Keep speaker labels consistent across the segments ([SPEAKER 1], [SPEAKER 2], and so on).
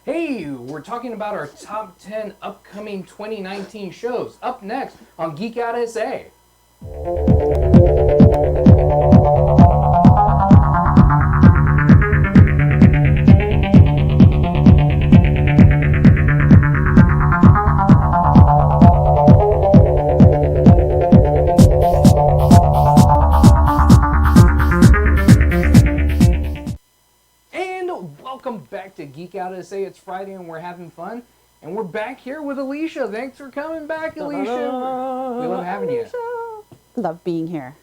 [SPEAKER 1] Hey, we're talking about our top 10 upcoming 2019 shows. Up next on Geek Out SA. Welcome back to Geek Out SA. It's Friday and we're having fun. And we're back here with Alicia. Thanks for coming back, Alicia. We love having you.
[SPEAKER 2] Love being here.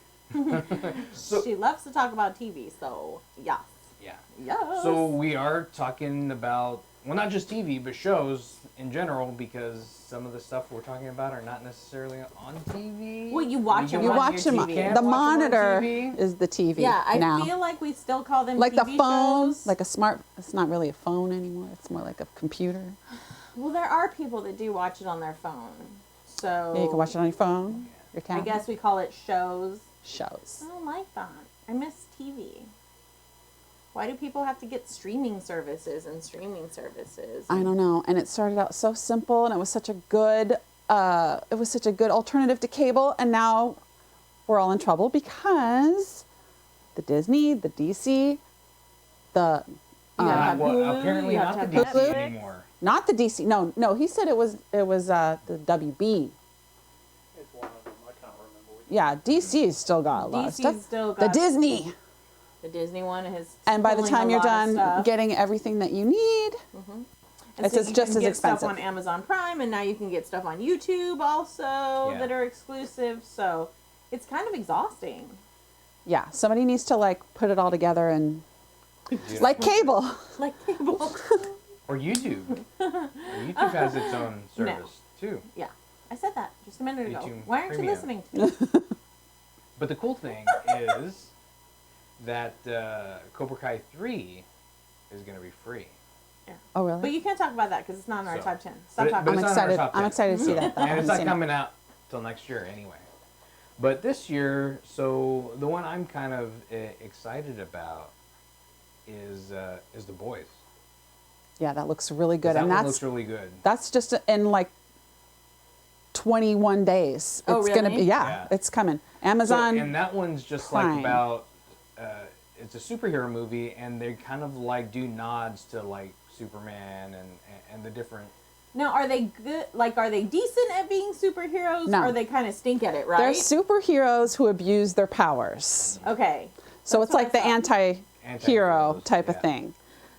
[SPEAKER 3] She loves to talk about TV, so yes.
[SPEAKER 1] Yeah.
[SPEAKER 3] Yes.
[SPEAKER 1] So we are talking about, well, not just TV, but shows in general, because some of the stuff we're talking about are not necessarily on TV.
[SPEAKER 3] Well, you watch them.
[SPEAKER 2] You watch them. The monitor is the TV.
[SPEAKER 3] Yeah, I
[SPEAKER 2] now.
[SPEAKER 3] feel like we still call them
[SPEAKER 2] like
[SPEAKER 3] TV
[SPEAKER 2] the phone,
[SPEAKER 3] shows.
[SPEAKER 2] like a smart. It's not really a phone anymore. It's more like a computer.
[SPEAKER 3] Well, there are people that do watch it on their phone. So
[SPEAKER 2] Yeah, you can watch it on your phone, your
[SPEAKER 3] I
[SPEAKER 2] tablet.
[SPEAKER 3] guess we call it shows.
[SPEAKER 2] Shows.
[SPEAKER 3] I don't like that. I miss TV. Why do people have to get streaming services and streaming services?
[SPEAKER 2] I don't know. And it started out so simple, and it was such a good. It was such a good alternative to cable, and now we're all in trouble because the Disney, the DC, the
[SPEAKER 1] apparently not the DC anymore.
[SPEAKER 2] not the DC. No. He said it was the WB.
[SPEAKER 4] It's one of them. I can't remember.
[SPEAKER 2] Yeah, DC's still got a lot of
[SPEAKER 3] DC's
[SPEAKER 2] stuff.
[SPEAKER 3] still
[SPEAKER 2] The
[SPEAKER 3] got
[SPEAKER 2] Disney.
[SPEAKER 3] The Disney one has.
[SPEAKER 2] And by the
[SPEAKER 3] pulling
[SPEAKER 2] time
[SPEAKER 3] a
[SPEAKER 2] you're
[SPEAKER 3] lot of
[SPEAKER 2] done
[SPEAKER 3] stuff.
[SPEAKER 2] getting everything that you need,
[SPEAKER 3] And
[SPEAKER 2] it's
[SPEAKER 3] so
[SPEAKER 2] just
[SPEAKER 3] you can
[SPEAKER 2] as
[SPEAKER 3] get
[SPEAKER 2] expensive.
[SPEAKER 3] stuff on Amazon Prime, and now you can get stuff on YouTube also that are exclusive. So it's kind of exhausting.
[SPEAKER 2] yeah, somebody needs to like put it all together and like cable.
[SPEAKER 3] Like cable.
[SPEAKER 1] Or YouTube. YouTube has its own service too.
[SPEAKER 3] Yeah, I said that just a minute ago.
[SPEAKER 1] YouTube
[SPEAKER 3] Why aren't
[SPEAKER 1] Premium.
[SPEAKER 3] you listening to me?
[SPEAKER 1] But the cool thing is that Cobra Kai 3 is going to be free.
[SPEAKER 2] Oh really?
[SPEAKER 3] But you can't talk about that because it's not in our
[SPEAKER 1] So-
[SPEAKER 3] top 10.
[SPEAKER 1] but
[SPEAKER 3] Stop
[SPEAKER 1] it-
[SPEAKER 3] talking
[SPEAKER 1] but
[SPEAKER 2] I'm
[SPEAKER 1] it's
[SPEAKER 3] about
[SPEAKER 1] not in our
[SPEAKER 2] excited.
[SPEAKER 1] top
[SPEAKER 2] I'm
[SPEAKER 1] 10.
[SPEAKER 2] excited to see that.
[SPEAKER 1] And it's not
[SPEAKER 2] seen it.
[SPEAKER 1] coming out till next year anyway. But this year, so the one I'm kind of excited about is The Boys.
[SPEAKER 2] Yeah, that looks really good,
[SPEAKER 1] That
[SPEAKER 2] and
[SPEAKER 1] one
[SPEAKER 2] that's
[SPEAKER 1] looks really good.
[SPEAKER 2] that's just in like 21 days.
[SPEAKER 3] Oh,
[SPEAKER 2] It's gonna
[SPEAKER 3] really?
[SPEAKER 2] be
[SPEAKER 1] Yeah.
[SPEAKER 2] it's coming.
[SPEAKER 1] So,
[SPEAKER 2] Amazon.
[SPEAKER 1] and that one's just
[SPEAKER 2] Prime.
[SPEAKER 1] like about, it's a superhero movie, and they kind of like do nods to like Superman and the different.
[SPEAKER 3] Now, are they good? Like, are they decent at being superheroes?
[SPEAKER 2] No.
[SPEAKER 3] Or they kind of stink at it, right?
[SPEAKER 2] They're superheroes who abuse their powers.
[SPEAKER 3] Okay.
[SPEAKER 2] So
[SPEAKER 3] That's
[SPEAKER 2] it's
[SPEAKER 3] what
[SPEAKER 2] like the
[SPEAKER 3] I thought.
[SPEAKER 2] anti-hero
[SPEAKER 1] Anti-heroes,
[SPEAKER 2] type
[SPEAKER 1] yeah.
[SPEAKER 2] of thing.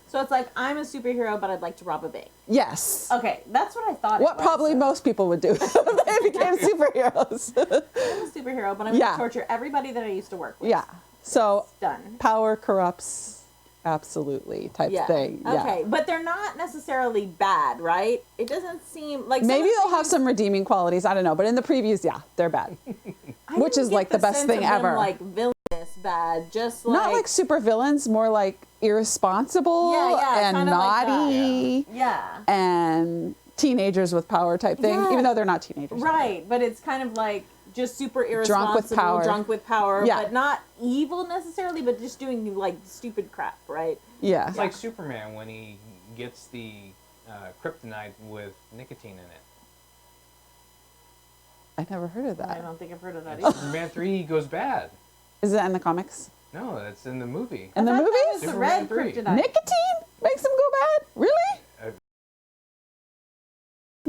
[SPEAKER 3] So it's like, I'm a superhero, but I'd like to rob a bank.
[SPEAKER 2] Yes.
[SPEAKER 3] Okay, that's what I thought.
[SPEAKER 2] What probably most people would do if they became superheroes.
[SPEAKER 3] I'm a superhero, but I'm
[SPEAKER 2] Yeah.
[SPEAKER 3] going to torture everybody that I used to work with.
[SPEAKER 2] Yeah. So
[SPEAKER 3] Done.
[SPEAKER 2] power corrupts absolutely type
[SPEAKER 3] Yeah.
[SPEAKER 2] thing. Yeah.
[SPEAKER 3] Okay, but they're not necessarily bad, right? It doesn't seem like
[SPEAKER 2] Maybe
[SPEAKER 3] some of
[SPEAKER 2] they'll have
[SPEAKER 3] these-
[SPEAKER 2] some redeeming qualities. I don't know. But in the previews, yeah, they're bad.
[SPEAKER 3] I
[SPEAKER 2] which
[SPEAKER 3] didn't
[SPEAKER 2] is
[SPEAKER 3] get
[SPEAKER 2] like the best
[SPEAKER 3] sense
[SPEAKER 2] thing
[SPEAKER 3] of them,
[SPEAKER 2] ever.
[SPEAKER 3] Like villainous bad, just like
[SPEAKER 2] Not like super villains, more like irresponsible
[SPEAKER 3] Yeah,
[SPEAKER 2] and
[SPEAKER 3] kinda like that.
[SPEAKER 2] naughty
[SPEAKER 3] yeah,
[SPEAKER 2] and teenagers with power type thing,
[SPEAKER 3] Yeah.
[SPEAKER 2] even though they're not teenagers.
[SPEAKER 3] right. But it's kind of like just super irresponsible,
[SPEAKER 2] Drunk with power. Yeah.
[SPEAKER 3] but not evil necessarily, but just doing like stupid crap, right?
[SPEAKER 2] Yeah.
[SPEAKER 1] It's like Superman when he gets the kryptonite with nicotine in it.
[SPEAKER 2] I never heard of
[SPEAKER 3] I
[SPEAKER 2] that.
[SPEAKER 3] don't think I've heard of that
[SPEAKER 1] In
[SPEAKER 3] either.
[SPEAKER 1] Superman 3 he goes bad.
[SPEAKER 2] Is that in the comics?
[SPEAKER 1] No, that's in the movie.
[SPEAKER 2] In the
[SPEAKER 3] I thought
[SPEAKER 2] movie?
[SPEAKER 3] that was the
[SPEAKER 1] Superman
[SPEAKER 3] red
[SPEAKER 1] 3.
[SPEAKER 3] kryptonite.
[SPEAKER 2] Nicotine makes them go bad? Really?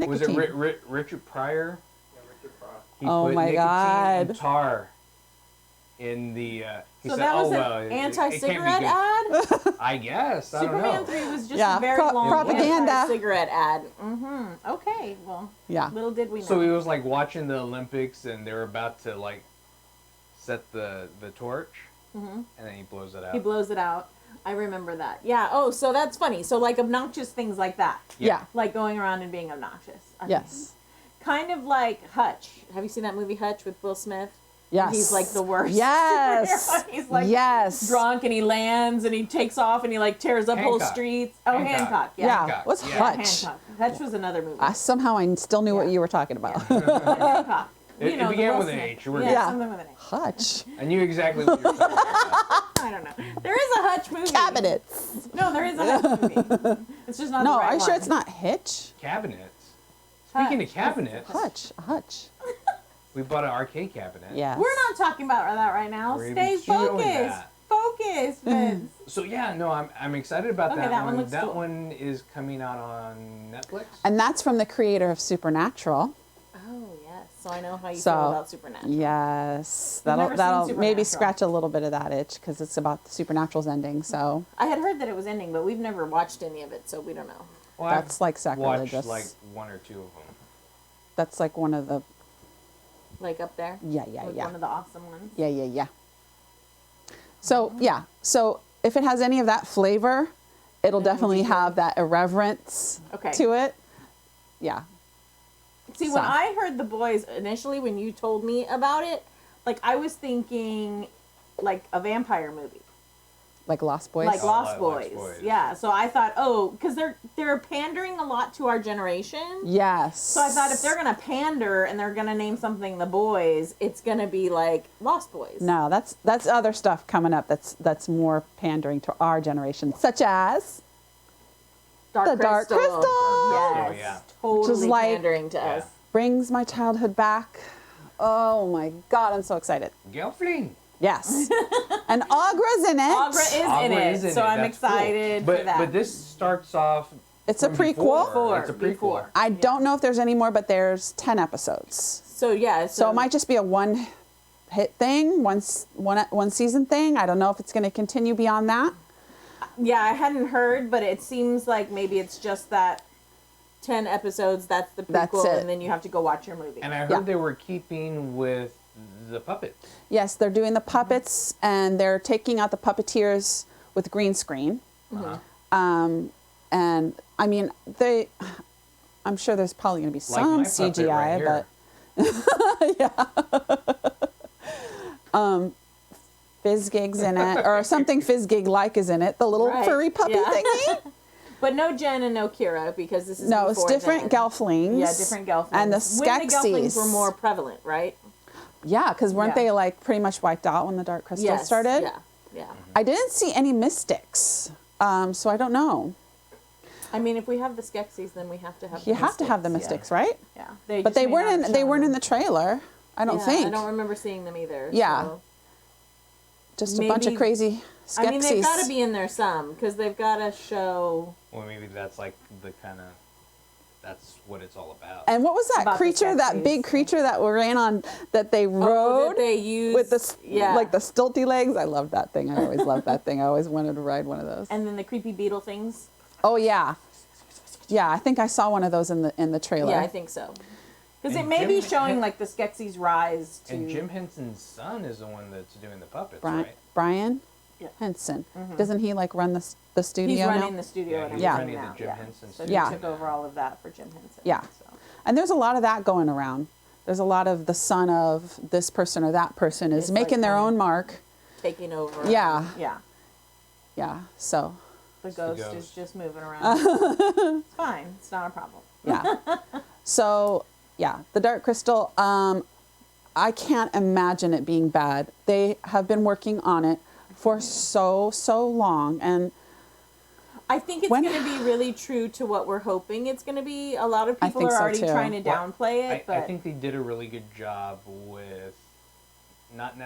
[SPEAKER 1] Was it
[SPEAKER 2] Nicotine.
[SPEAKER 1] Richard Pryor?
[SPEAKER 4] Yeah, Richard Pryor.
[SPEAKER 1] He
[SPEAKER 2] Oh
[SPEAKER 1] put
[SPEAKER 2] my
[SPEAKER 1] nicotine
[SPEAKER 2] God.
[SPEAKER 1] and tar in the. He
[SPEAKER 3] So
[SPEAKER 1] said,
[SPEAKER 3] that was
[SPEAKER 1] "Oh
[SPEAKER 3] an
[SPEAKER 1] well, it can't be
[SPEAKER 3] anti-cigarette
[SPEAKER 1] good."
[SPEAKER 3] ad.
[SPEAKER 1] I guess. I don't
[SPEAKER 3] Superman
[SPEAKER 1] know.
[SPEAKER 3] 3 was just
[SPEAKER 2] Yeah,
[SPEAKER 3] a very long
[SPEAKER 2] propaganda.
[SPEAKER 3] anti-cigarette ad. Mm-hmm. Okay, well,
[SPEAKER 2] Yeah.
[SPEAKER 3] little did we know.
[SPEAKER 1] So he was like watching the Olympics, and they were about to like set the torch, and then he blows it out.
[SPEAKER 3] He blows it out. I remember that. Yeah. Oh, so that's funny. So like obnoxious things like that.
[SPEAKER 2] Yeah.
[SPEAKER 3] Like going around and being obnoxious. Okay.
[SPEAKER 2] Yes.
[SPEAKER 3] Kind of like Hutch. Have you seen that movie Hutch with Will Smith?
[SPEAKER 2] Yes.
[SPEAKER 3] He's like the worst.
[SPEAKER 2] Yes.
[SPEAKER 3] superhero. He's like
[SPEAKER 2] yes.
[SPEAKER 3] drunk and he lands and he takes off and he like tears up whole
[SPEAKER 1] Hancock.
[SPEAKER 3] streets. Oh,
[SPEAKER 1] Hancock.
[SPEAKER 3] Hancock. Yeah.
[SPEAKER 2] Yeah.
[SPEAKER 1] Hancock.
[SPEAKER 2] What's
[SPEAKER 1] Yeah.
[SPEAKER 2] Hutch?
[SPEAKER 3] Hancock. Hutch was another movie.
[SPEAKER 2] Somehow I still knew what
[SPEAKER 3] Yeah.
[SPEAKER 2] you were talking about.
[SPEAKER 3] Hancock.
[SPEAKER 1] It
[SPEAKER 3] the
[SPEAKER 1] began with
[SPEAKER 3] Will
[SPEAKER 1] an
[SPEAKER 3] Smith.
[SPEAKER 1] H. We're
[SPEAKER 3] Yeah,
[SPEAKER 1] good.
[SPEAKER 2] Yeah.
[SPEAKER 3] something with an H.
[SPEAKER 2] Hutch.
[SPEAKER 1] I knew exactly what you were talking about.
[SPEAKER 3] I don't know. There is a Hutch movie.
[SPEAKER 2] Cabinets.
[SPEAKER 3] No, there is a Hutch movie. It's just not
[SPEAKER 2] No,
[SPEAKER 3] the right
[SPEAKER 2] are you sure
[SPEAKER 3] one.
[SPEAKER 2] it's not Hitch?
[SPEAKER 1] Cabinets. Speaking of
[SPEAKER 3] Hutch.
[SPEAKER 1] cabinets,
[SPEAKER 2] Hutch. Hutch.
[SPEAKER 1] we bought an arcade cabinet.
[SPEAKER 2] Yeah.
[SPEAKER 3] We're not talking about that right now.
[SPEAKER 1] We're
[SPEAKER 3] Stay
[SPEAKER 1] even showing
[SPEAKER 3] focused.
[SPEAKER 1] that.
[SPEAKER 3] Focus, Vince.
[SPEAKER 1] So yeah, no, I'm excited about
[SPEAKER 3] Okay,
[SPEAKER 1] that,
[SPEAKER 3] that one
[SPEAKER 1] one.
[SPEAKER 3] looks
[SPEAKER 1] That
[SPEAKER 3] cool.
[SPEAKER 1] one is coming out on Netflix.
[SPEAKER 2] And that's from the creator of Supernatural.
[SPEAKER 3] Oh, yes. So I know how you
[SPEAKER 2] So,
[SPEAKER 3] feel about Supernatural.
[SPEAKER 2] Yes.
[SPEAKER 3] I've never
[SPEAKER 2] That'll
[SPEAKER 3] seen
[SPEAKER 2] maybe
[SPEAKER 3] Supernatural.
[SPEAKER 2] scratch a little bit of that itch because it's about the Supernatural's ending. So
[SPEAKER 3] I had heard that it was ending, but we've never watched any of it, so we don't know.
[SPEAKER 1] Well,
[SPEAKER 2] that's
[SPEAKER 1] I've
[SPEAKER 2] like sacrilegious.
[SPEAKER 1] watched like one or two of them.
[SPEAKER 2] that's like one of the
[SPEAKER 3] Like up there?
[SPEAKER 2] yeah.
[SPEAKER 3] Like one of the awesome ones?
[SPEAKER 2] Yeah. So yeah. So if it has any of that flavor, it'll
[SPEAKER 3] Then
[SPEAKER 2] definitely
[SPEAKER 3] it'll be
[SPEAKER 2] have that irreverence
[SPEAKER 3] Okay.
[SPEAKER 2] to it. Yeah.
[SPEAKER 3] See, when I heard The Boys initially, when you told me about it, like I was thinking like a vampire movie.
[SPEAKER 2] Like Lost Boys.
[SPEAKER 3] Like Lost
[SPEAKER 1] like
[SPEAKER 3] Boys.
[SPEAKER 1] Lost Boys.
[SPEAKER 3] Yeah. So I thought, oh, because they're pandering a lot to our generation.
[SPEAKER 2] Yes.
[SPEAKER 3] So I thought if they're gonna pander and they're gonna name something The Boys, it's gonna be like Lost Boys.
[SPEAKER 2] No, that's other stuff coming up that's more pandering to our generation, such as
[SPEAKER 3] Dark
[SPEAKER 2] The Dark
[SPEAKER 3] Crystal.
[SPEAKER 2] Crystal.
[SPEAKER 1] Oh,
[SPEAKER 3] Yes.
[SPEAKER 1] yeah.
[SPEAKER 3] Totally
[SPEAKER 2] Which is like-
[SPEAKER 3] pandering to us.
[SPEAKER 2] brings my childhood back. Oh my God, I'm so excited.
[SPEAKER 1] Gelfling.
[SPEAKER 2] Yes. And Agra's in it.
[SPEAKER 3] Agra is in
[SPEAKER 1] Agra
[SPEAKER 3] it,
[SPEAKER 1] is in
[SPEAKER 3] so
[SPEAKER 1] it.
[SPEAKER 3] I'm
[SPEAKER 1] That's cool.
[SPEAKER 3] excited
[SPEAKER 1] But
[SPEAKER 3] for that.
[SPEAKER 1] but this starts off.
[SPEAKER 2] It's a
[SPEAKER 1] from
[SPEAKER 2] prequel.
[SPEAKER 1] Before. It's a prequel.
[SPEAKER 3] Before.
[SPEAKER 2] I don't know if there's any more, but there's 10 episodes.
[SPEAKER 3] So yeah,
[SPEAKER 2] So it might just be a one hit thing, one season thing. I don't know if it's going to continue beyond that.
[SPEAKER 3] yeah, I hadn't heard, but it seems like maybe it's just that 10 episodes. That's the prequel,
[SPEAKER 2] That's it.
[SPEAKER 3] and then you have to go watch your movie.
[SPEAKER 1] And I heard
[SPEAKER 2] Yeah.
[SPEAKER 1] they were keeping with the puppets.
[SPEAKER 2] Yes, they're doing the puppets and they're taking out the puppeteers with green screen. And I mean, I'm sure there's probably going to be
[SPEAKER 1] Like
[SPEAKER 2] some
[SPEAKER 1] my puppet
[SPEAKER 2] CGI,
[SPEAKER 1] right
[SPEAKER 2] but Fizzgig's in it, or something Fizzgig-like is in it. The little
[SPEAKER 3] Right,
[SPEAKER 2] furry puppy
[SPEAKER 3] yeah.
[SPEAKER 2] thingy.
[SPEAKER 3] But no Jen and no Kira, because this is
[SPEAKER 2] No, it's
[SPEAKER 3] before
[SPEAKER 2] different
[SPEAKER 3] then.
[SPEAKER 2] Gelflings.
[SPEAKER 3] Yeah, different Gelflings.
[SPEAKER 2] And the
[SPEAKER 3] When the Gelflings
[SPEAKER 2] Skeksis.
[SPEAKER 3] were more prevalent, right?
[SPEAKER 2] Yeah, because weren't
[SPEAKER 3] Yeah.
[SPEAKER 2] they like pretty much wiped out when the Dark Crystal
[SPEAKER 3] Yes.
[SPEAKER 2] started?
[SPEAKER 3] Yeah.
[SPEAKER 2] I didn't see any mystics, so I don't know.
[SPEAKER 3] I mean, if we have the Skeksis, then we have to have.
[SPEAKER 2] You
[SPEAKER 3] the
[SPEAKER 2] have to have the
[SPEAKER 3] mystics,
[SPEAKER 2] mystics, right?
[SPEAKER 3] Yeah.
[SPEAKER 2] But
[SPEAKER 3] just
[SPEAKER 2] they
[SPEAKER 3] may
[SPEAKER 2] weren't
[SPEAKER 3] not
[SPEAKER 2] in.
[SPEAKER 3] have
[SPEAKER 2] They
[SPEAKER 3] shown
[SPEAKER 2] weren't in
[SPEAKER 3] them.
[SPEAKER 2] the trailer. I don't
[SPEAKER 3] Yeah,
[SPEAKER 2] think.
[SPEAKER 3] I don't remember seeing them either.
[SPEAKER 2] Yeah.
[SPEAKER 3] So.
[SPEAKER 2] Just a bunch of
[SPEAKER 3] Maybe-
[SPEAKER 2] crazy Skeksis.
[SPEAKER 3] I mean, they've got to be in there some because they've got to show.
[SPEAKER 1] Well, maybe that's like the kind of. That's what it's all about.
[SPEAKER 2] And what was that
[SPEAKER 3] About the
[SPEAKER 2] creature? That
[SPEAKER 3] Skeksis.
[SPEAKER 2] big creature that ran on that they
[SPEAKER 3] Oh,
[SPEAKER 2] rode
[SPEAKER 3] that they use
[SPEAKER 2] with the
[SPEAKER 3] yeah,
[SPEAKER 2] like the stilty legs. I loved that thing. I always loved that thing. I always wanted to ride one of those.
[SPEAKER 3] and then the creepy beetle things.
[SPEAKER 2] Oh yeah, yeah. I think I saw one of those in the trailer.
[SPEAKER 3] Yeah, I think so. Because it
[SPEAKER 1] And
[SPEAKER 3] may be
[SPEAKER 1] Jim-
[SPEAKER 3] showing like the Skeksis rise to.
[SPEAKER 1] And Jim Henson's son is the one that's doing the puppets,
[SPEAKER 2] Brian,
[SPEAKER 1] right?
[SPEAKER 2] Brian
[SPEAKER 3] Yeah.
[SPEAKER 2] Henson. Doesn't he like run the studio
[SPEAKER 3] He's running
[SPEAKER 2] now?
[SPEAKER 3] the studio
[SPEAKER 1] Yeah,
[SPEAKER 3] and
[SPEAKER 1] he's
[SPEAKER 2] Yeah.
[SPEAKER 3] everything
[SPEAKER 1] running
[SPEAKER 3] now.
[SPEAKER 1] the Jim
[SPEAKER 3] yeah.
[SPEAKER 1] Henson
[SPEAKER 3] So
[SPEAKER 1] studio.
[SPEAKER 3] he took over all of that for Jim Henson.
[SPEAKER 2] Yeah.
[SPEAKER 3] So.
[SPEAKER 2] And there's a lot of that going around. There's a lot of the son of this person or that person is
[SPEAKER 3] It's
[SPEAKER 2] making
[SPEAKER 3] like
[SPEAKER 2] their
[SPEAKER 3] kind of-
[SPEAKER 2] own mark.
[SPEAKER 3] Taking over.
[SPEAKER 2] Yeah.
[SPEAKER 3] Yeah.
[SPEAKER 2] Yeah. So
[SPEAKER 3] The ghost is
[SPEAKER 1] ghost.
[SPEAKER 3] just moving around. It's fine. It's not a problem.
[SPEAKER 2] yeah. So yeah, the Dark Crystal. I can't imagine it being bad. They have been working on it for so long, and
[SPEAKER 3] I think it's
[SPEAKER 2] When-
[SPEAKER 3] going to be really true to what we're hoping it's going to be. A lot of
[SPEAKER 2] I
[SPEAKER 3] people
[SPEAKER 2] think
[SPEAKER 3] are
[SPEAKER 2] so,
[SPEAKER 3] already
[SPEAKER 2] too.
[SPEAKER 3] trying to
[SPEAKER 1] Well,
[SPEAKER 3] downplay it, but
[SPEAKER 1] I think they did a really good job with not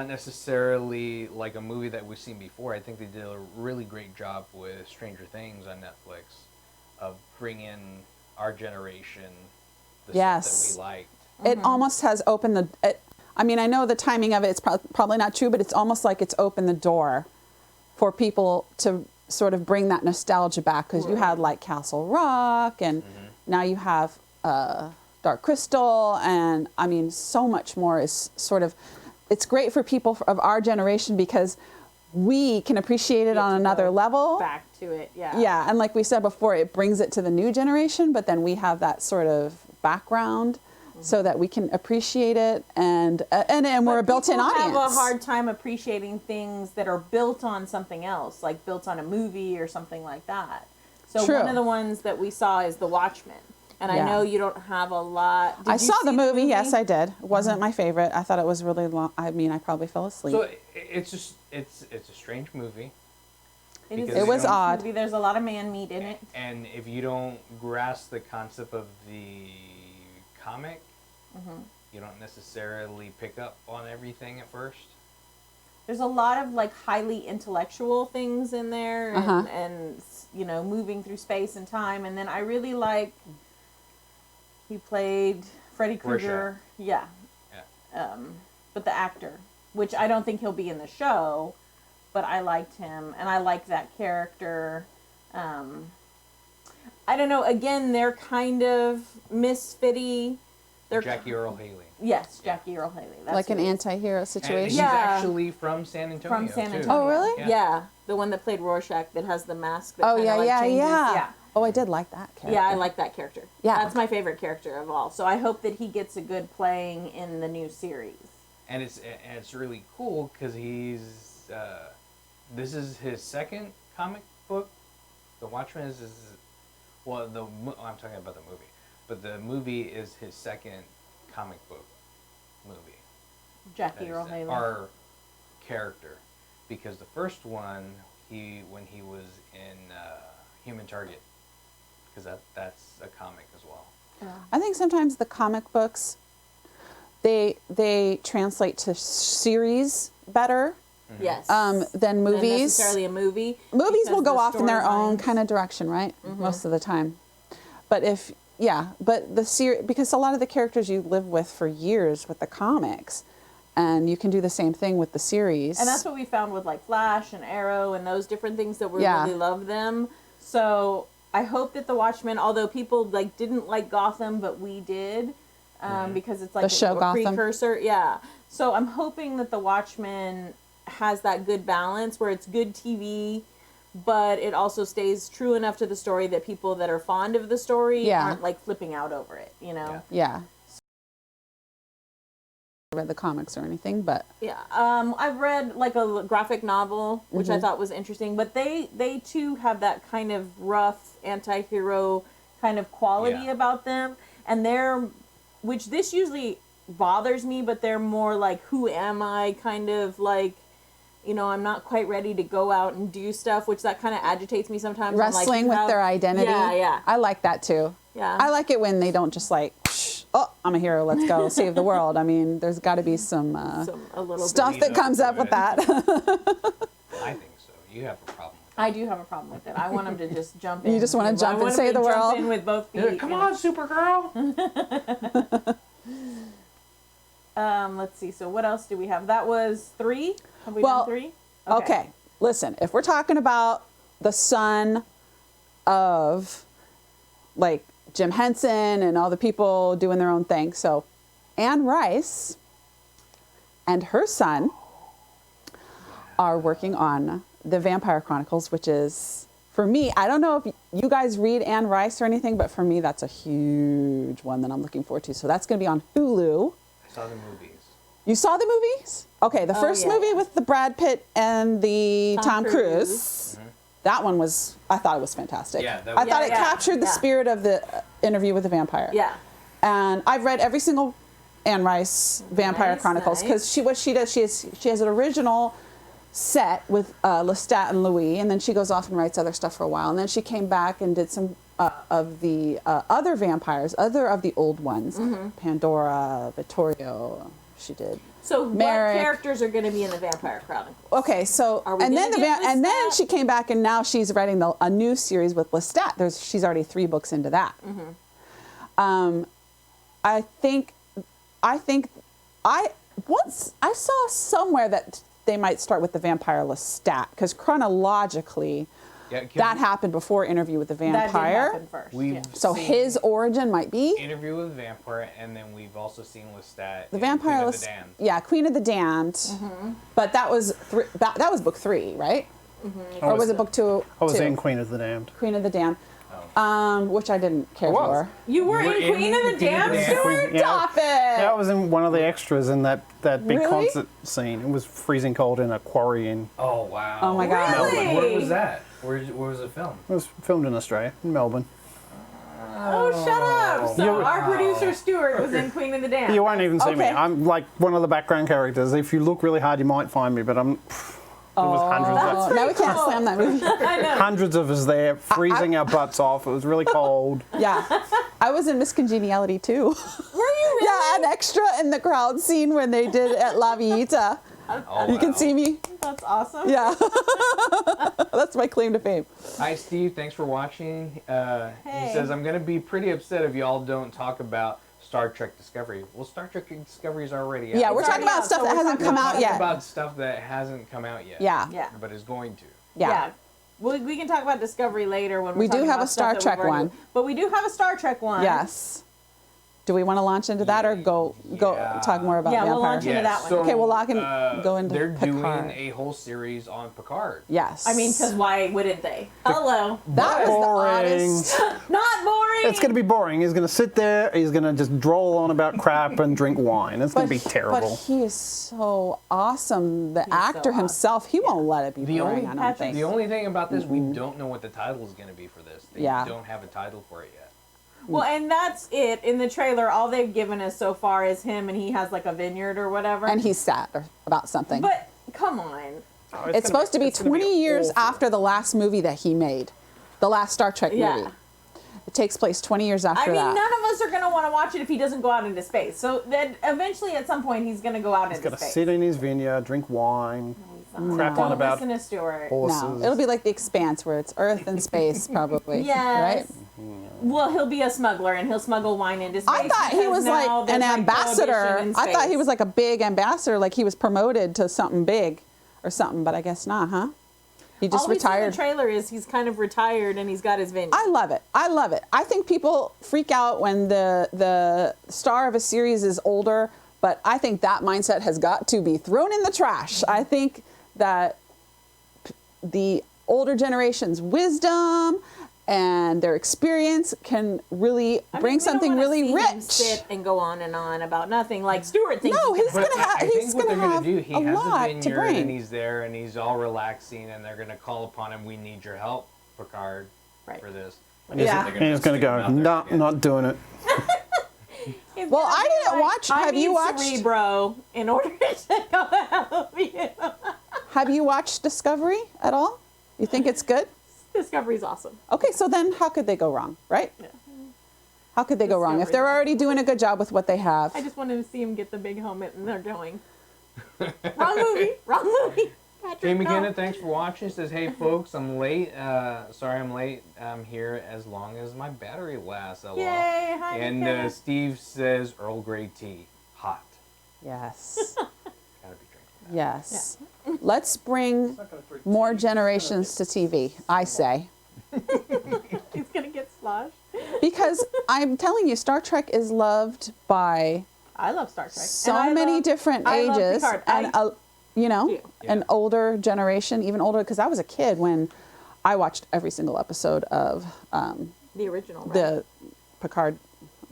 [SPEAKER 1] necessarily like a movie that we've seen before. I think they did a really great job with Stranger Things on Netflix of bringing our generation the
[SPEAKER 2] Yes.
[SPEAKER 1] stuff that we liked.
[SPEAKER 2] it almost has opened the. I mean, I know the timing of it. It's probably not true, but it's almost like it's opened the door for people to sort of bring that nostalgia back because you had like Castle Rock, and now you have Dark Crystal, and I mean, so much more is sort of. It's great for people of our generation because we can appreciate it
[SPEAKER 3] Get
[SPEAKER 2] on
[SPEAKER 3] to
[SPEAKER 2] another
[SPEAKER 3] go
[SPEAKER 2] level.
[SPEAKER 3] back to it. Yeah.
[SPEAKER 2] Yeah, and like we said before, it brings it to the new generation, but then we have that sort of background so that we can appreciate it, and we're a built-in
[SPEAKER 3] People
[SPEAKER 2] audience.
[SPEAKER 3] have a hard time appreciating things that are built on something else, like built on a movie or something like that. So
[SPEAKER 2] True.
[SPEAKER 3] one of the ones that we saw is The Watchmen. And
[SPEAKER 2] Yeah.
[SPEAKER 3] I know you don't have a lot. Did
[SPEAKER 2] I
[SPEAKER 3] you
[SPEAKER 2] saw the
[SPEAKER 3] see
[SPEAKER 2] movie. Yes, I did. It wasn't my favorite. I thought it was really long. I mean, I probably fell asleep.
[SPEAKER 1] So it's just it's a strange movie.
[SPEAKER 3] It is
[SPEAKER 1] because
[SPEAKER 3] a
[SPEAKER 2] It was
[SPEAKER 3] strange
[SPEAKER 2] odd.
[SPEAKER 3] movie. There's a lot of man meat in it.
[SPEAKER 1] And if you don't grasp the concept of the comic, you don't necessarily pick up on everything at first.
[SPEAKER 3] There's a lot of like highly intellectual things in there, and,
[SPEAKER 2] Uh-huh.
[SPEAKER 3] and you know, moving through space and time. And then I really like. He played Freddy Krueger. Yeah. But the actor, which I don't think he'll be in the show, but I liked him and I like that character. I don't know. Again, they're kind of misfitty. They're
[SPEAKER 1] Jackie Earl Haley.
[SPEAKER 3] Yes, Jackie Earl Haley. That's
[SPEAKER 2] Like an
[SPEAKER 3] who it is.
[SPEAKER 2] anti-hero
[SPEAKER 1] And
[SPEAKER 2] situation.
[SPEAKER 1] he's
[SPEAKER 3] Yeah.
[SPEAKER 1] actually from San Antonio.
[SPEAKER 3] From San
[SPEAKER 1] too.
[SPEAKER 3] Antonio.
[SPEAKER 2] Oh, really?
[SPEAKER 3] Yeah. The one that played Rorschach that has the mask. That
[SPEAKER 2] Oh,
[SPEAKER 3] kinda,
[SPEAKER 2] yeah,
[SPEAKER 3] like,
[SPEAKER 2] yeah,
[SPEAKER 3] changes.
[SPEAKER 2] yeah. Oh, I did like that character.
[SPEAKER 3] Yeah, I like that character.
[SPEAKER 2] Yeah.
[SPEAKER 3] That's my favorite character of all. So I hope that he gets a good playing in the new series.
[SPEAKER 1] And it's really cool because he's this is his second comic book. The Watchmen is his, I'm talking about the movie, but the movie is his second comic book movie.
[SPEAKER 3] Jackie Earl Haley.
[SPEAKER 1] Our character, because the first one when he was in Human Target, because that's a comic as well.
[SPEAKER 2] I think sometimes the comic books, they translate to series better
[SPEAKER 3] Yes.
[SPEAKER 2] than
[SPEAKER 3] Than
[SPEAKER 2] movies.
[SPEAKER 3] necessarily a movie.
[SPEAKER 2] Movies
[SPEAKER 3] because
[SPEAKER 2] will go
[SPEAKER 3] the
[SPEAKER 2] off in their own
[SPEAKER 3] storylines-
[SPEAKER 2] kind of direction, right? Most of the time. But but the series, because a lot of the characters you live with for years with the comics, and you can do the same thing with the series.
[SPEAKER 3] And that's what we found with like Flash and Arrow and those different things that we
[SPEAKER 2] Yeah.
[SPEAKER 3] really love them. So I hope that the Watchmen, although people like didn't like Gotham, but we did, because it's like
[SPEAKER 2] The show
[SPEAKER 3] a
[SPEAKER 2] Gotham.
[SPEAKER 3] precursor. Yeah. So I'm hoping that the Watchmen has that good balance where it's good TV, but it also stays true enough to the story that people that are fond of the story
[SPEAKER 2] Yeah.
[SPEAKER 3] aren't like flipping out over it, you know?
[SPEAKER 2] Yeah. I read the comics or anything, but
[SPEAKER 3] Yeah, I've read like a graphic novel, which I thought was interesting, but they too have that kind of rough anti-hero kind of quality
[SPEAKER 1] Yeah.
[SPEAKER 3] about them, and which this usually bothers me, but they're more like, who am I kind of like, you know, I'm not quite ready to go out and do stuff, which that kind of agitates me sometimes. I'm like,
[SPEAKER 2] wrestling
[SPEAKER 3] you
[SPEAKER 2] with
[SPEAKER 3] have-
[SPEAKER 2] their identity.
[SPEAKER 3] Yeah.
[SPEAKER 2] I like that too.
[SPEAKER 3] Yeah.
[SPEAKER 2] I like it when they don't just like, oh, I'm a hero, let's go save the world. I mean, there's got to be some
[SPEAKER 3] A little
[SPEAKER 2] stuff
[SPEAKER 3] bit.
[SPEAKER 2] that comes up with that.
[SPEAKER 1] I think so. You have a problem.
[SPEAKER 3] I do have a problem with it. I want them to just jump in.
[SPEAKER 2] You just wanna
[SPEAKER 3] I
[SPEAKER 2] jump and
[SPEAKER 3] want 'em
[SPEAKER 2] save
[SPEAKER 3] to
[SPEAKER 2] the
[SPEAKER 3] jump
[SPEAKER 2] world?
[SPEAKER 3] in with both feet.
[SPEAKER 1] Yeah, come
[SPEAKER 3] you know.
[SPEAKER 1] on, Supergirl.
[SPEAKER 3] Let's see. So what else do we have? That was 3. Have we
[SPEAKER 2] Well,
[SPEAKER 3] done 3?
[SPEAKER 2] Okay, listen, if we're talking about the son of like Jim Henson and all the people doing their own thing, so Anne Rice and her son are working on the Vampire Chronicles, which is, for me, I don't know if you guys read Anne Rice or anything, but for me, that's a huge one that I'm looking forward to. So that's going to be on Hulu.
[SPEAKER 1] I saw the movies.
[SPEAKER 2] You saw the movies? Okay, the first
[SPEAKER 3] yeah,
[SPEAKER 2] movie
[SPEAKER 3] yeah.
[SPEAKER 2] with the Brad Pitt and the
[SPEAKER 3] Tom
[SPEAKER 2] Tom Cruise. That one was, I thought it was fantastic.
[SPEAKER 1] Yeah, that
[SPEAKER 2] I
[SPEAKER 1] was-
[SPEAKER 2] thought it
[SPEAKER 3] Yeah,
[SPEAKER 2] captured the
[SPEAKER 3] yeah.
[SPEAKER 2] spirit of the Interview with the Vampire.
[SPEAKER 3] Yeah.
[SPEAKER 2] And I've read every single Anne Rice Vampire
[SPEAKER 3] Nice,
[SPEAKER 2] Chronicles because
[SPEAKER 3] nice.
[SPEAKER 2] what she does, she has an original set with Lestat and Louis, and then she goes off and writes other stuff for a while, and then she came back and did some of the other vampires, other of the old ones, Pandora, Vittorio. She did.
[SPEAKER 3] So
[SPEAKER 2] Merrick.
[SPEAKER 3] what characters are going to be in the Vampire Chronicles?
[SPEAKER 2] Okay, so
[SPEAKER 3] Are we
[SPEAKER 2] and then
[SPEAKER 3] gonna get
[SPEAKER 2] and then
[SPEAKER 3] Lestat?
[SPEAKER 2] she came back and now she's writing a new series with Lestat. She's already 3 books into that. I think once I saw somewhere that they might start with the Vampire Lestat because chronologically
[SPEAKER 1] Yeah, 'cause
[SPEAKER 2] that happened before Interview with the
[SPEAKER 3] That did
[SPEAKER 2] Vampire.
[SPEAKER 3] happen first.
[SPEAKER 1] We've
[SPEAKER 3] yeah.
[SPEAKER 2] So
[SPEAKER 1] seen
[SPEAKER 2] his origin might be
[SPEAKER 1] Interview with the Vampire, and then we've also seen Lestat.
[SPEAKER 2] the
[SPEAKER 1] in
[SPEAKER 2] Vampire
[SPEAKER 1] Queen of
[SPEAKER 2] Lestat.
[SPEAKER 1] the Damned.
[SPEAKER 2] Yeah, Queen of the Damned. But that was that was book 3, right? Or was it book 2?
[SPEAKER 4] I was
[SPEAKER 2] two?
[SPEAKER 4] in Queen of the Damned.
[SPEAKER 2] Queen of the Damned, which I didn't care
[SPEAKER 4] was.
[SPEAKER 2] for.
[SPEAKER 3] You were
[SPEAKER 1] You were
[SPEAKER 3] in Queen of the Damned, Stuart?
[SPEAKER 2] Stop it!
[SPEAKER 4] Yeah, I was in one of the extras in that big
[SPEAKER 2] Really?
[SPEAKER 4] concert scene. It was freezing cold in a quarry in
[SPEAKER 1] Oh wow!
[SPEAKER 2] Oh my God.
[SPEAKER 3] Really?
[SPEAKER 1] Where was that? Where was it filmed?
[SPEAKER 4] It was filmed in Australia, in Melbourne.
[SPEAKER 3] Oh, shut up! So
[SPEAKER 4] You-
[SPEAKER 3] our producer Stuart was in Queen of the Damned.
[SPEAKER 4] You won't even see me.
[SPEAKER 2] Okay.
[SPEAKER 4] I'm like one of the background characters. If you look really hard, you might find me, but I'm... There was
[SPEAKER 2] Oh, now we can't
[SPEAKER 3] cool.
[SPEAKER 2] slam that movie.
[SPEAKER 3] I know.
[SPEAKER 4] hundreds of us there, freezing our butts off. It was really cold.
[SPEAKER 2] Yeah. I was in Miss Congeniality too.
[SPEAKER 3] Were you really?
[SPEAKER 2] Yeah, an extra in the crowd scene when they did at La Villita.
[SPEAKER 1] Oh,
[SPEAKER 2] You can see me.
[SPEAKER 3] That's awesome.
[SPEAKER 2] Yeah. That's my claim to fame.
[SPEAKER 1] Hi, Steve. Thanks for watching. He
[SPEAKER 3] Hey.
[SPEAKER 1] says, I'm going to be pretty upset if y'all don't talk about Star Trek Discovery. Well, Star Trek Discovery is already out.
[SPEAKER 2] Yeah, we're talking
[SPEAKER 3] already
[SPEAKER 2] about
[SPEAKER 3] out,
[SPEAKER 2] stuff
[SPEAKER 3] so
[SPEAKER 2] that
[SPEAKER 3] we're
[SPEAKER 2] hasn't
[SPEAKER 3] talking
[SPEAKER 2] come
[SPEAKER 1] We're
[SPEAKER 2] out
[SPEAKER 1] talking
[SPEAKER 2] yet.
[SPEAKER 1] about stuff that hasn't come out yet.
[SPEAKER 2] Yeah.
[SPEAKER 3] Yeah.
[SPEAKER 1] But is going to.
[SPEAKER 2] Yeah.
[SPEAKER 3] We can talk about Discovery later when we're
[SPEAKER 2] We do
[SPEAKER 3] talking
[SPEAKER 2] have
[SPEAKER 3] about
[SPEAKER 2] a Star
[SPEAKER 3] stuff that we've
[SPEAKER 2] Trek
[SPEAKER 3] already-
[SPEAKER 2] one.
[SPEAKER 3] But we do have a Star Trek one.
[SPEAKER 2] Yes. Do we want to launch into that or go
[SPEAKER 1] Yeah.
[SPEAKER 2] talk more about
[SPEAKER 3] Yeah,
[SPEAKER 2] Vampire?
[SPEAKER 3] we'll launch into that one.
[SPEAKER 1] So,
[SPEAKER 2] Okay, well, go into
[SPEAKER 1] They're
[SPEAKER 2] Picard.
[SPEAKER 1] doing a whole series on Picard.
[SPEAKER 2] Yes.
[SPEAKER 3] I mean, because why wouldn't they? Hello.
[SPEAKER 2] that was the
[SPEAKER 4] Boring.
[SPEAKER 2] oddest.
[SPEAKER 3] Not boring.
[SPEAKER 4] It's going to be boring. He's going to sit there. He's going to just droll on about crap and drink wine. It's going to be
[SPEAKER 2] But
[SPEAKER 4] terrible.
[SPEAKER 2] he is so awesome. The
[SPEAKER 3] He's
[SPEAKER 2] actor
[SPEAKER 3] so
[SPEAKER 2] himself, he won't let it be
[SPEAKER 1] The
[SPEAKER 2] boring,
[SPEAKER 1] only-
[SPEAKER 2] I don't
[SPEAKER 3] Patrick-
[SPEAKER 2] think.
[SPEAKER 1] The only thing about this, we don't know what the title is going to be for this. They
[SPEAKER 2] Yeah.
[SPEAKER 1] don't have a title for it yet.
[SPEAKER 3] Well, and that's it. In the trailer, all they've given us so far is him, and he has like a vineyard or whatever.
[SPEAKER 2] And he's sad about something.
[SPEAKER 3] But come on.
[SPEAKER 4] Oh,
[SPEAKER 2] it's supposed to be 20 years after the last movie that he made, the last Star Trek movie.
[SPEAKER 3] Yeah.
[SPEAKER 2] It takes place 20 years after
[SPEAKER 3] I mean,
[SPEAKER 2] that.
[SPEAKER 3] none of us are going to want to watch it if he doesn't go out into space. So then eventually, at some point, he's going to go out
[SPEAKER 4] He's
[SPEAKER 3] into
[SPEAKER 4] going to
[SPEAKER 3] space.
[SPEAKER 4] sit in his vineyard, drink wine, crap
[SPEAKER 3] Don't
[SPEAKER 4] on about
[SPEAKER 3] listen to Stuart.
[SPEAKER 4] horses.
[SPEAKER 2] No, it'll be like The Expanse, where it's Earth and space, probably.
[SPEAKER 3] Yes.
[SPEAKER 2] Right?
[SPEAKER 3] Well, he'll be a smuggler, and he'll smuggle wine into space.
[SPEAKER 2] I thought he
[SPEAKER 3] because
[SPEAKER 2] was
[SPEAKER 3] now
[SPEAKER 2] like an
[SPEAKER 3] there's,
[SPEAKER 2] ambassador.
[SPEAKER 3] prohibition in
[SPEAKER 2] I thought he
[SPEAKER 3] space.
[SPEAKER 2] was like a big ambassador, like he was promoted to something big or something, but I guess not, huh? He just
[SPEAKER 3] All we see in
[SPEAKER 2] retired.
[SPEAKER 3] the trailer is he's kind of retired, and he's got his vineyard.
[SPEAKER 2] I love it. I love it. I think people freak out when the star of a series is older, but I think that mindset has got to be thrown in the trash. I think that the older generation's wisdom and their experience can really
[SPEAKER 3] I mean,
[SPEAKER 2] bring
[SPEAKER 3] we don't
[SPEAKER 2] something
[SPEAKER 3] wanna
[SPEAKER 2] really
[SPEAKER 3] see him
[SPEAKER 2] rich.
[SPEAKER 3] sit and go on and on about nothing like Stuart thinks.
[SPEAKER 2] No,
[SPEAKER 3] he's
[SPEAKER 2] he's
[SPEAKER 3] gonna
[SPEAKER 2] gonna have.
[SPEAKER 1] I
[SPEAKER 2] He's
[SPEAKER 1] think what
[SPEAKER 2] gonna
[SPEAKER 1] they're
[SPEAKER 2] have
[SPEAKER 1] do, he
[SPEAKER 2] a
[SPEAKER 1] has
[SPEAKER 2] lot
[SPEAKER 1] a
[SPEAKER 2] to
[SPEAKER 1] vineyard
[SPEAKER 2] bring.
[SPEAKER 1] and he's there and he's all relaxing and they're going to call upon him. We need your help, Picard,
[SPEAKER 3] Right.
[SPEAKER 1] for this.
[SPEAKER 3] Yeah.
[SPEAKER 1] They're
[SPEAKER 4] And he's going to
[SPEAKER 1] stick him
[SPEAKER 4] go,
[SPEAKER 1] out there
[SPEAKER 4] no,
[SPEAKER 1] again.
[SPEAKER 4] not doing it.
[SPEAKER 3] He's
[SPEAKER 2] Well,
[SPEAKER 3] gonna
[SPEAKER 2] I
[SPEAKER 3] be
[SPEAKER 2] didn't watch-
[SPEAKER 3] I
[SPEAKER 2] have you
[SPEAKER 3] need
[SPEAKER 2] watched-
[SPEAKER 3] Cerebro in order to go help you.
[SPEAKER 2] Have you watched Discovery at all? You think it's good?
[SPEAKER 3] Discovery's awesome.
[SPEAKER 2] Okay, so then how could they go wrong, right?
[SPEAKER 3] Yeah.
[SPEAKER 2] How could they go wrong if
[SPEAKER 3] Discovery's
[SPEAKER 2] they're
[SPEAKER 3] awesome.
[SPEAKER 2] already doing a good job with what they have?
[SPEAKER 3] I just wanted to see him get the big helmet, and they're going. Wrong movie. Wrong movie. Patrick,
[SPEAKER 1] Jay
[SPEAKER 3] no.
[SPEAKER 1] McKenna, thanks for watching. Says, hey folks, I'm late. Sorry I'm late. I'm here as long as my battery lasts. LOL.
[SPEAKER 3] Yay. Hi,
[SPEAKER 1] And
[SPEAKER 3] McKenna.
[SPEAKER 1] Steve says, Earl Grey tea, hot.
[SPEAKER 2] Yes.
[SPEAKER 1] Gotta be drinking.
[SPEAKER 2] Yes. Let's bring more generations to TV, I say.
[SPEAKER 3] He's going to get sloshed.
[SPEAKER 2] Because I'm telling you, Star Trek is loved by
[SPEAKER 3] I love Star Trek.
[SPEAKER 2] so
[SPEAKER 3] And I
[SPEAKER 2] many
[SPEAKER 3] love-
[SPEAKER 2] different
[SPEAKER 3] I love
[SPEAKER 2] ages
[SPEAKER 3] Picard.
[SPEAKER 2] and you know,
[SPEAKER 3] do.
[SPEAKER 1] Yeah.
[SPEAKER 2] an older generation, even older, because I was a kid when I watched every single episode of
[SPEAKER 3] The original, right?
[SPEAKER 2] the Picard.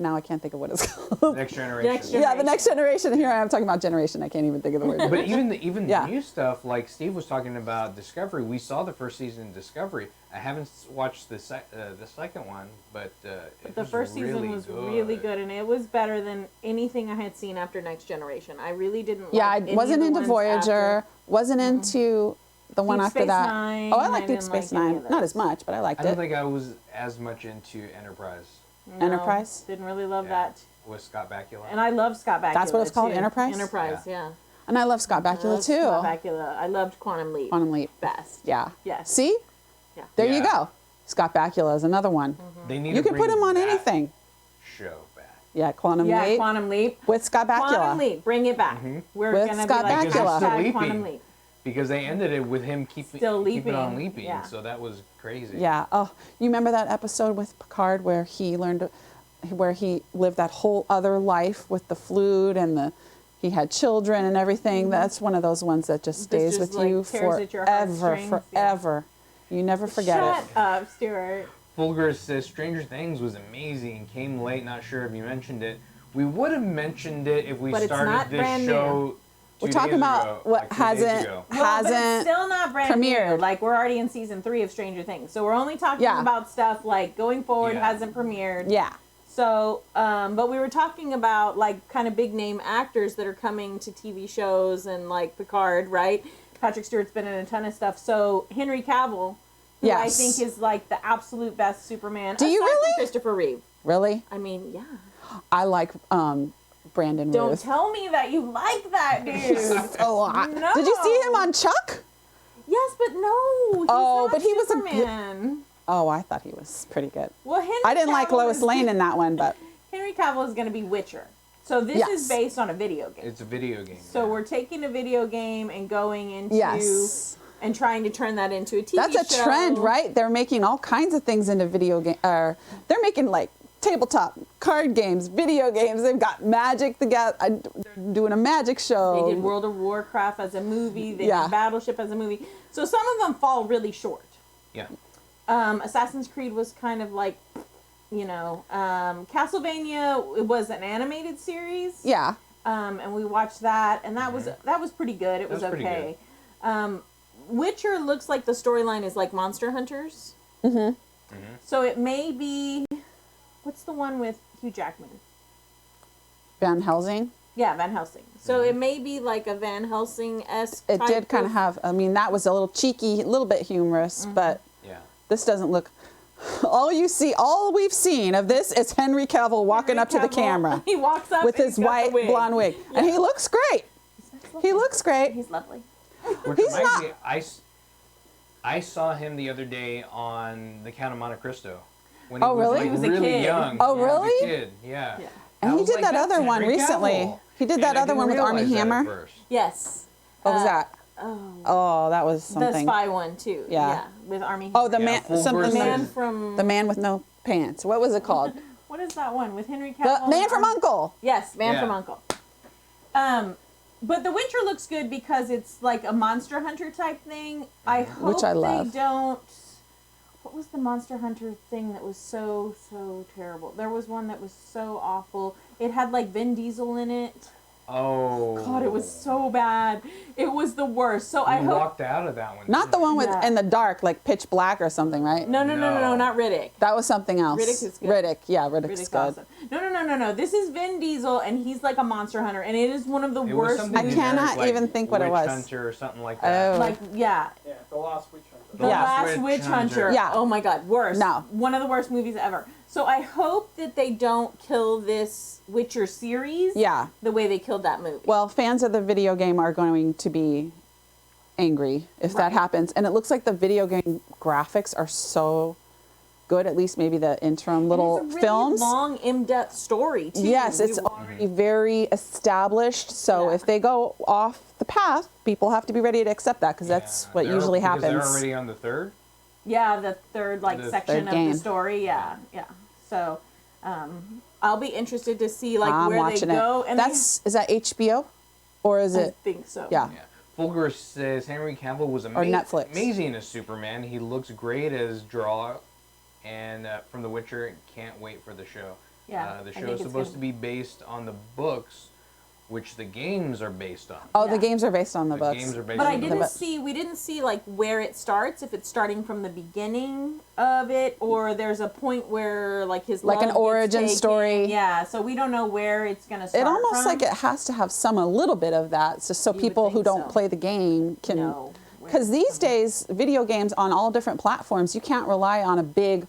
[SPEAKER 2] Now I can't think of what it's called.
[SPEAKER 1] Next generation.
[SPEAKER 3] Next
[SPEAKER 2] Yeah, the next generation. Here I am talking about generation. I can't even think of the word.
[SPEAKER 1] But even
[SPEAKER 2] Yeah.
[SPEAKER 1] the new stuff, like Steve was talking about Discovery, we saw the first season of Discovery. I haven't watched the second one, but it
[SPEAKER 3] The
[SPEAKER 1] was
[SPEAKER 3] first season
[SPEAKER 1] really
[SPEAKER 3] was
[SPEAKER 1] good.
[SPEAKER 3] really good, and it was better than anything I had seen after Next Generation. I really didn't.
[SPEAKER 2] Yeah,
[SPEAKER 3] like
[SPEAKER 2] I
[SPEAKER 3] any
[SPEAKER 2] wasn't
[SPEAKER 3] of the
[SPEAKER 2] into
[SPEAKER 3] ones
[SPEAKER 2] Voyager.
[SPEAKER 3] after.
[SPEAKER 2] Wasn't into the one
[SPEAKER 3] Deep
[SPEAKER 2] after
[SPEAKER 3] Space
[SPEAKER 2] that.
[SPEAKER 3] Nine,
[SPEAKER 2] Oh, I
[SPEAKER 3] I
[SPEAKER 2] like Deep
[SPEAKER 3] didn't
[SPEAKER 2] Space
[SPEAKER 3] like any
[SPEAKER 2] Nine.
[SPEAKER 3] of
[SPEAKER 2] Not
[SPEAKER 3] those.
[SPEAKER 2] as much, but I liked
[SPEAKER 1] I don't
[SPEAKER 2] it.
[SPEAKER 1] think I was as much into Enterprise
[SPEAKER 3] No,
[SPEAKER 2] Enterprise?
[SPEAKER 3] Didn't really love
[SPEAKER 1] Yeah.
[SPEAKER 3] that,
[SPEAKER 1] with Scott Bakula.
[SPEAKER 3] and I love Scott Bakula.
[SPEAKER 2] That's what it's called,
[SPEAKER 3] too.
[SPEAKER 2] Enterprise?
[SPEAKER 3] Enterprise, yeah.
[SPEAKER 2] And I love Scott
[SPEAKER 3] I
[SPEAKER 2] Bakula
[SPEAKER 3] love
[SPEAKER 2] too.
[SPEAKER 3] Scott Bakula. I loved Quantum Leap.
[SPEAKER 2] Quantum Leap.
[SPEAKER 3] Best.
[SPEAKER 2] Yeah.
[SPEAKER 3] Yes.
[SPEAKER 2] See?
[SPEAKER 3] Yeah.
[SPEAKER 2] There you
[SPEAKER 1] Yeah.
[SPEAKER 2] go. Scott Bakula is another one.
[SPEAKER 1] They need
[SPEAKER 2] You
[SPEAKER 1] to
[SPEAKER 2] can put
[SPEAKER 1] bring
[SPEAKER 2] him on
[SPEAKER 1] that
[SPEAKER 2] anything.
[SPEAKER 1] Show back.
[SPEAKER 2] Yeah, Quantum
[SPEAKER 3] Yeah,
[SPEAKER 2] Leap
[SPEAKER 3] Quantum Leap.
[SPEAKER 2] with Scott Bakula.
[SPEAKER 3] Quantum Leap. Bring it back. We're
[SPEAKER 2] With
[SPEAKER 3] gonna
[SPEAKER 2] Scott
[SPEAKER 3] be like
[SPEAKER 2] Bakula.
[SPEAKER 1] Still
[SPEAKER 3] hashtag
[SPEAKER 1] leaping.
[SPEAKER 3] Quantum Leap.
[SPEAKER 1] Because they ended it with him keeping
[SPEAKER 3] Still
[SPEAKER 1] keeping on
[SPEAKER 3] leaping,
[SPEAKER 1] leaping.
[SPEAKER 3] yeah.
[SPEAKER 1] So that was crazy.
[SPEAKER 2] Yeah. Oh, you remember that episode with Picard where he lived that whole other life with the flute and he had children and everything. That's one of those ones that just stays
[SPEAKER 3] just,
[SPEAKER 2] with
[SPEAKER 3] like,
[SPEAKER 2] you
[SPEAKER 3] tears at your
[SPEAKER 2] forever,
[SPEAKER 3] heartstrings. Yeah.
[SPEAKER 2] forever. You never forget
[SPEAKER 3] Shut
[SPEAKER 2] it.
[SPEAKER 3] up, Stuart.
[SPEAKER 1] Fulgur says Stranger Things was amazing. Came late. Not sure if you mentioned it. We would have mentioned it if we
[SPEAKER 3] But it's not
[SPEAKER 1] started this
[SPEAKER 3] brand
[SPEAKER 1] show
[SPEAKER 2] We're
[SPEAKER 1] 2
[SPEAKER 2] talking
[SPEAKER 1] days
[SPEAKER 2] about
[SPEAKER 1] ago,
[SPEAKER 2] what
[SPEAKER 1] like 2 days
[SPEAKER 2] hasn't
[SPEAKER 1] ago.
[SPEAKER 3] Well, but it's still not brand new.
[SPEAKER 2] premiered.
[SPEAKER 3] Like, we're already in season 3 of Stranger Things. So we're only talking
[SPEAKER 2] Yeah.
[SPEAKER 3] about stuff like going forward
[SPEAKER 1] Yeah.
[SPEAKER 3] hasn't premiered.
[SPEAKER 2] Yeah.
[SPEAKER 3] So, but we were talking about like kind of big name actors that are coming to TV shows and like Picard, right? Patrick Stewart's been in a ton of stuff. So Henry Cavill, who I
[SPEAKER 2] Yes.
[SPEAKER 3] think is like the absolute best Superman.
[SPEAKER 2] Do you
[SPEAKER 3] aside from
[SPEAKER 2] really?
[SPEAKER 3] Christopher Reeve.
[SPEAKER 2] Really?
[SPEAKER 3] I mean, yeah.
[SPEAKER 2] I like Brandon
[SPEAKER 3] Don't
[SPEAKER 2] Ruth.
[SPEAKER 3] tell me that you like that dude.
[SPEAKER 2] A lot.
[SPEAKER 3] No.
[SPEAKER 2] Did you see him on Chuck?
[SPEAKER 3] Yes, but no. He's
[SPEAKER 2] Oh,
[SPEAKER 3] not
[SPEAKER 2] but he was a good-
[SPEAKER 3] Superman.
[SPEAKER 2] Oh, I thought he was pretty good.
[SPEAKER 3] Well, Henry
[SPEAKER 2] I didn't like
[SPEAKER 3] Cavill
[SPEAKER 2] Lois
[SPEAKER 3] is-
[SPEAKER 2] Lane in that one, but
[SPEAKER 3] Henry Cavill is going to be Witcher. So this
[SPEAKER 2] Yes.
[SPEAKER 3] is based on a video game.
[SPEAKER 1] It's a video game.
[SPEAKER 3] So we're taking a video game and going into
[SPEAKER 2] yes.
[SPEAKER 3] and trying to turn that into a TV
[SPEAKER 2] That's a
[SPEAKER 3] show.
[SPEAKER 2] trend, right? They're making all kinds of things into video game. They're making like tabletop card games, video games. They've got Magic. They're doing a Magic show.
[SPEAKER 3] They did World of Warcraft as a movie. They
[SPEAKER 2] Yeah.
[SPEAKER 3] did Battleship as a movie. So some of them fall really short.
[SPEAKER 1] Yeah.
[SPEAKER 3] Assassin's Creed was kind of like, Castlevania. It was an animated series.
[SPEAKER 2] Yeah.
[SPEAKER 3] And we watched that, and that was pretty good. It was
[SPEAKER 1] That was pretty
[SPEAKER 3] okay. Witcher looks like the storyline is like Monster Hunters.
[SPEAKER 2] Mm-hmm.
[SPEAKER 3] So it may be, what's the one with Hugh Jackman?
[SPEAKER 2] Van Helsing.
[SPEAKER 3] Yeah, Van Helsing. So it may be like a Van Helsing-esque.
[SPEAKER 2] It did kind of have. I mean, that was a little cheeky, a little bit humorous, but
[SPEAKER 1] Yeah.
[SPEAKER 2] this doesn't look. All we've seen of this is Henry Cavill walking up to the camera
[SPEAKER 3] He walks up
[SPEAKER 2] with
[SPEAKER 3] and
[SPEAKER 2] his
[SPEAKER 3] he's got
[SPEAKER 2] white
[SPEAKER 3] the wig.
[SPEAKER 2] blonde wig, and he looks great. He looks great.
[SPEAKER 3] He's lovely.
[SPEAKER 1] Which
[SPEAKER 2] He's
[SPEAKER 1] reminds
[SPEAKER 2] not-
[SPEAKER 1] me, I saw him the other day on The Count of Monte Cristo. When
[SPEAKER 2] Oh,
[SPEAKER 1] he was,
[SPEAKER 2] really?
[SPEAKER 1] like,
[SPEAKER 3] He was a
[SPEAKER 1] really
[SPEAKER 3] kid.
[SPEAKER 1] young.
[SPEAKER 2] Oh,
[SPEAKER 1] He was
[SPEAKER 2] really?
[SPEAKER 1] a kid, yeah.
[SPEAKER 3] Yeah.
[SPEAKER 2] And
[SPEAKER 1] I
[SPEAKER 2] he
[SPEAKER 1] was
[SPEAKER 2] did
[SPEAKER 1] like,
[SPEAKER 2] that
[SPEAKER 1] "That's
[SPEAKER 2] other one
[SPEAKER 1] Henry
[SPEAKER 2] recently.
[SPEAKER 1] Cavill."
[SPEAKER 2] He did
[SPEAKER 1] And
[SPEAKER 2] that
[SPEAKER 1] I
[SPEAKER 2] other one
[SPEAKER 1] didn't
[SPEAKER 2] with Armie
[SPEAKER 1] realize that at
[SPEAKER 2] Hammer.
[SPEAKER 1] first.
[SPEAKER 3] Yes.
[SPEAKER 2] What was that?
[SPEAKER 3] Oh,
[SPEAKER 2] Oh, that was
[SPEAKER 3] the
[SPEAKER 2] something.
[SPEAKER 3] spy one too.
[SPEAKER 2] Yeah.
[SPEAKER 3] with Armie.
[SPEAKER 2] Oh, the
[SPEAKER 1] Yeah,
[SPEAKER 2] man,
[SPEAKER 1] full
[SPEAKER 2] something.
[SPEAKER 1] versus-
[SPEAKER 3] Man from
[SPEAKER 2] The man with no pants. What was it called?
[SPEAKER 3] what is that one with Henry
[SPEAKER 2] The
[SPEAKER 3] Cavill?
[SPEAKER 2] Man
[SPEAKER 3] and
[SPEAKER 2] from
[SPEAKER 3] Armie-
[SPEAKER 2] Uncle.
[SPEAKER 3] Yes, Man
[SPEAKER 1] Yeah.
[SPEAKER 3] from Uncle. But The Witcher looks good because it's like a Monster Hunter type thing. I hope
[SPEAKER 2] Which I love.
[SPEAKER 3] they don't. What was the Monster Hunter thing that was so terrible? There was one that was so awful. It had like Vin Diesel in it.
[SPEAKER 1] Oh.
[SPEAKER 3] God, it was so bad. It was the worst. So I
[SPEAKER 1] I
[SPEAKER 3] hope.
[SPEAKER 1] walked out of that one.
[SPEAKER 2] Not the one with
[SPEAKER 3] Yeah.
[SPEAKER 2] in the dark, like pitch black or something, right?
[SPEAKER 3] No,
[SPEAKER 1] No.
[SPEAKER 3] not Riddick.
[SPEAKER 2] That was something else.
[SPEAKER 3] Riddick is good.
[SPEAKER 2] Riddick, yeah, Riddick's
[SPEAKER 3] Riddick's
[SPEAKER 2] good.
[SPEAKER 3] awesome. No. This is Vin Diesel, and he's like a monster hunter, and it is one of the
[SPEAKER 1] It was
[SPEAKER 3] worst.
[SPEAKER 1] something
[SPEAKER 2] I
[SPEAKER 3] movies.
[SPEAKER 1] generic,
[SPEAKER 2] cannot
[SPEAKER 1] like
[SPEAKER 2] even think what it
[SPEAKER 1] Witch
[SPEAKER 2] was.
[SPEAKER 1] Hunter or something like that.
[SPEAKER 2] Oh.
[SPEAKER 3] Like, yeah.
[SPEAKER 5] Yeah, The Lost Witch Hunter.
[SPEAKER 3] The
[SPEAKER 2] Yeah.
[SPEAKER 3] Last Witch Hunter.
[SPEAKER 2] Yeah.
[SPEAKER 3] Oh my God, worst.
[SPEAKER 2] No.
[SPEAKER 3] One of the worst movies ever. So I hope that they don't kill this Witcher series.
[SPEAKER 2] Yeah.
[SPEAKER 3] The way they killed that movie.
[SPEAKER 2] Well, fans of the video game are going to be angry if that
[SPEAKER 3] Right.
[SPEAKER 2] happens. And it looks like the video game graphics are so good, at least maybe the interim little
[SPEAKER 3] it's a really
[SPEAKER 2] films.
[SPEAKER 3] long, in-depth story too.
[SPEAKER 2] Yes, it's
[SPEAKER 3] We-
[SPEAKER 2] already very established. So
[SPEAKER 3] Yeah.
[SPEAKER 2] if they go off the path, people have to be ready to accept that because that's
[SPEAKER 1] Yeah.
[SPEAKER 2] what
[SPEAKER 1] They're-
[SPEAKER 2] usually
[SPEAKER 1] because
[SPEAKER 2] happens.
[SPEAKER 1] They're already on the third.
[SPEAKER 3] Yeah, the third
[SPEAKER 1] The
[SPEAKER 3] section
[SPEAKER 2] third
[SPEAKER 3] of
[SPEAKER 2] game.
[SPEAKER 3] the story. Yeah. So, I'll be interested to see like
[SPEAKER 2] I'm
[SPEAKER 3] where they
[SPEAKER 2] watching
[SPEAKER 3] go.
[SPEAKER 2] it.
[SPEAKER 3] And
[SPEAKER 2] Is that HBO or is
[SPEAKER 3] I
[SPEAKER 2] it?
[SPEAKER 3] think so.
[SPEAKER 2] Yeah.
[SPEAKER 1] Yeah. Fulgur says Henry Cavill was
[SPEAKER 2] Netflix.
[SPEAKER 1] amazing as Superman. He looks great as Draw, and from The Witcher, can't wait for the show.
[SPEAKER 3] Yeah,
[SPEAKER 1] The
[SPEAKER 3] I
[SPEAKER 1] show
[SPEAKER 3] think
[SPEAKER 1] is
[SPEAKER 3] it's
[SPEAKER 1] supposed
[SPEAKER 3] gonna-
[SPEAKER 1] to be based on the books, which the games are based on.
[SPEAKER 2] Oh,
[SPEAKER 3] Yeah.
[SPEAKER 2] the games are based on the
[SPEAKER 1] The
[SPEAKER 2] books.
[SPEAKER 1] games are based
[SPEAKER 3] But
[SPEAKER 1] on
[SPEAKER 3] I
[SPEAKER 1] the
[SPEAKER 3] didn't
[SPEAKER 1] books.
[SPEAKER 3] see. We didn't see like where it starts. If it's starting from the beginning of it, or there's a point where like his
[SPEAKER 2] Like an
[SPEAKER 3] love gets
[SPEAKER 2] origin
[SPEAKER 3] taken.
[SPEAKER 2] story.
[SPEAKER 3] Yeah. So we don't know where it's gonna start.
[SPEAKER 2] It almost
[SPEAKER 3] from.
[SPEAKER 2] like it has to have a little bit of that, so
[SPEAKER 3] would
[SPEAKER 2] people who
[SPEAKER 3] think
[SPEAKER 2] don't
[SPEAKER 3] so.
[SPEAKER 2] play the game can.
[SPEAKER 3] No.
[SPEAKER 2] Because these days, video games on all different platforms, you can't rely on a big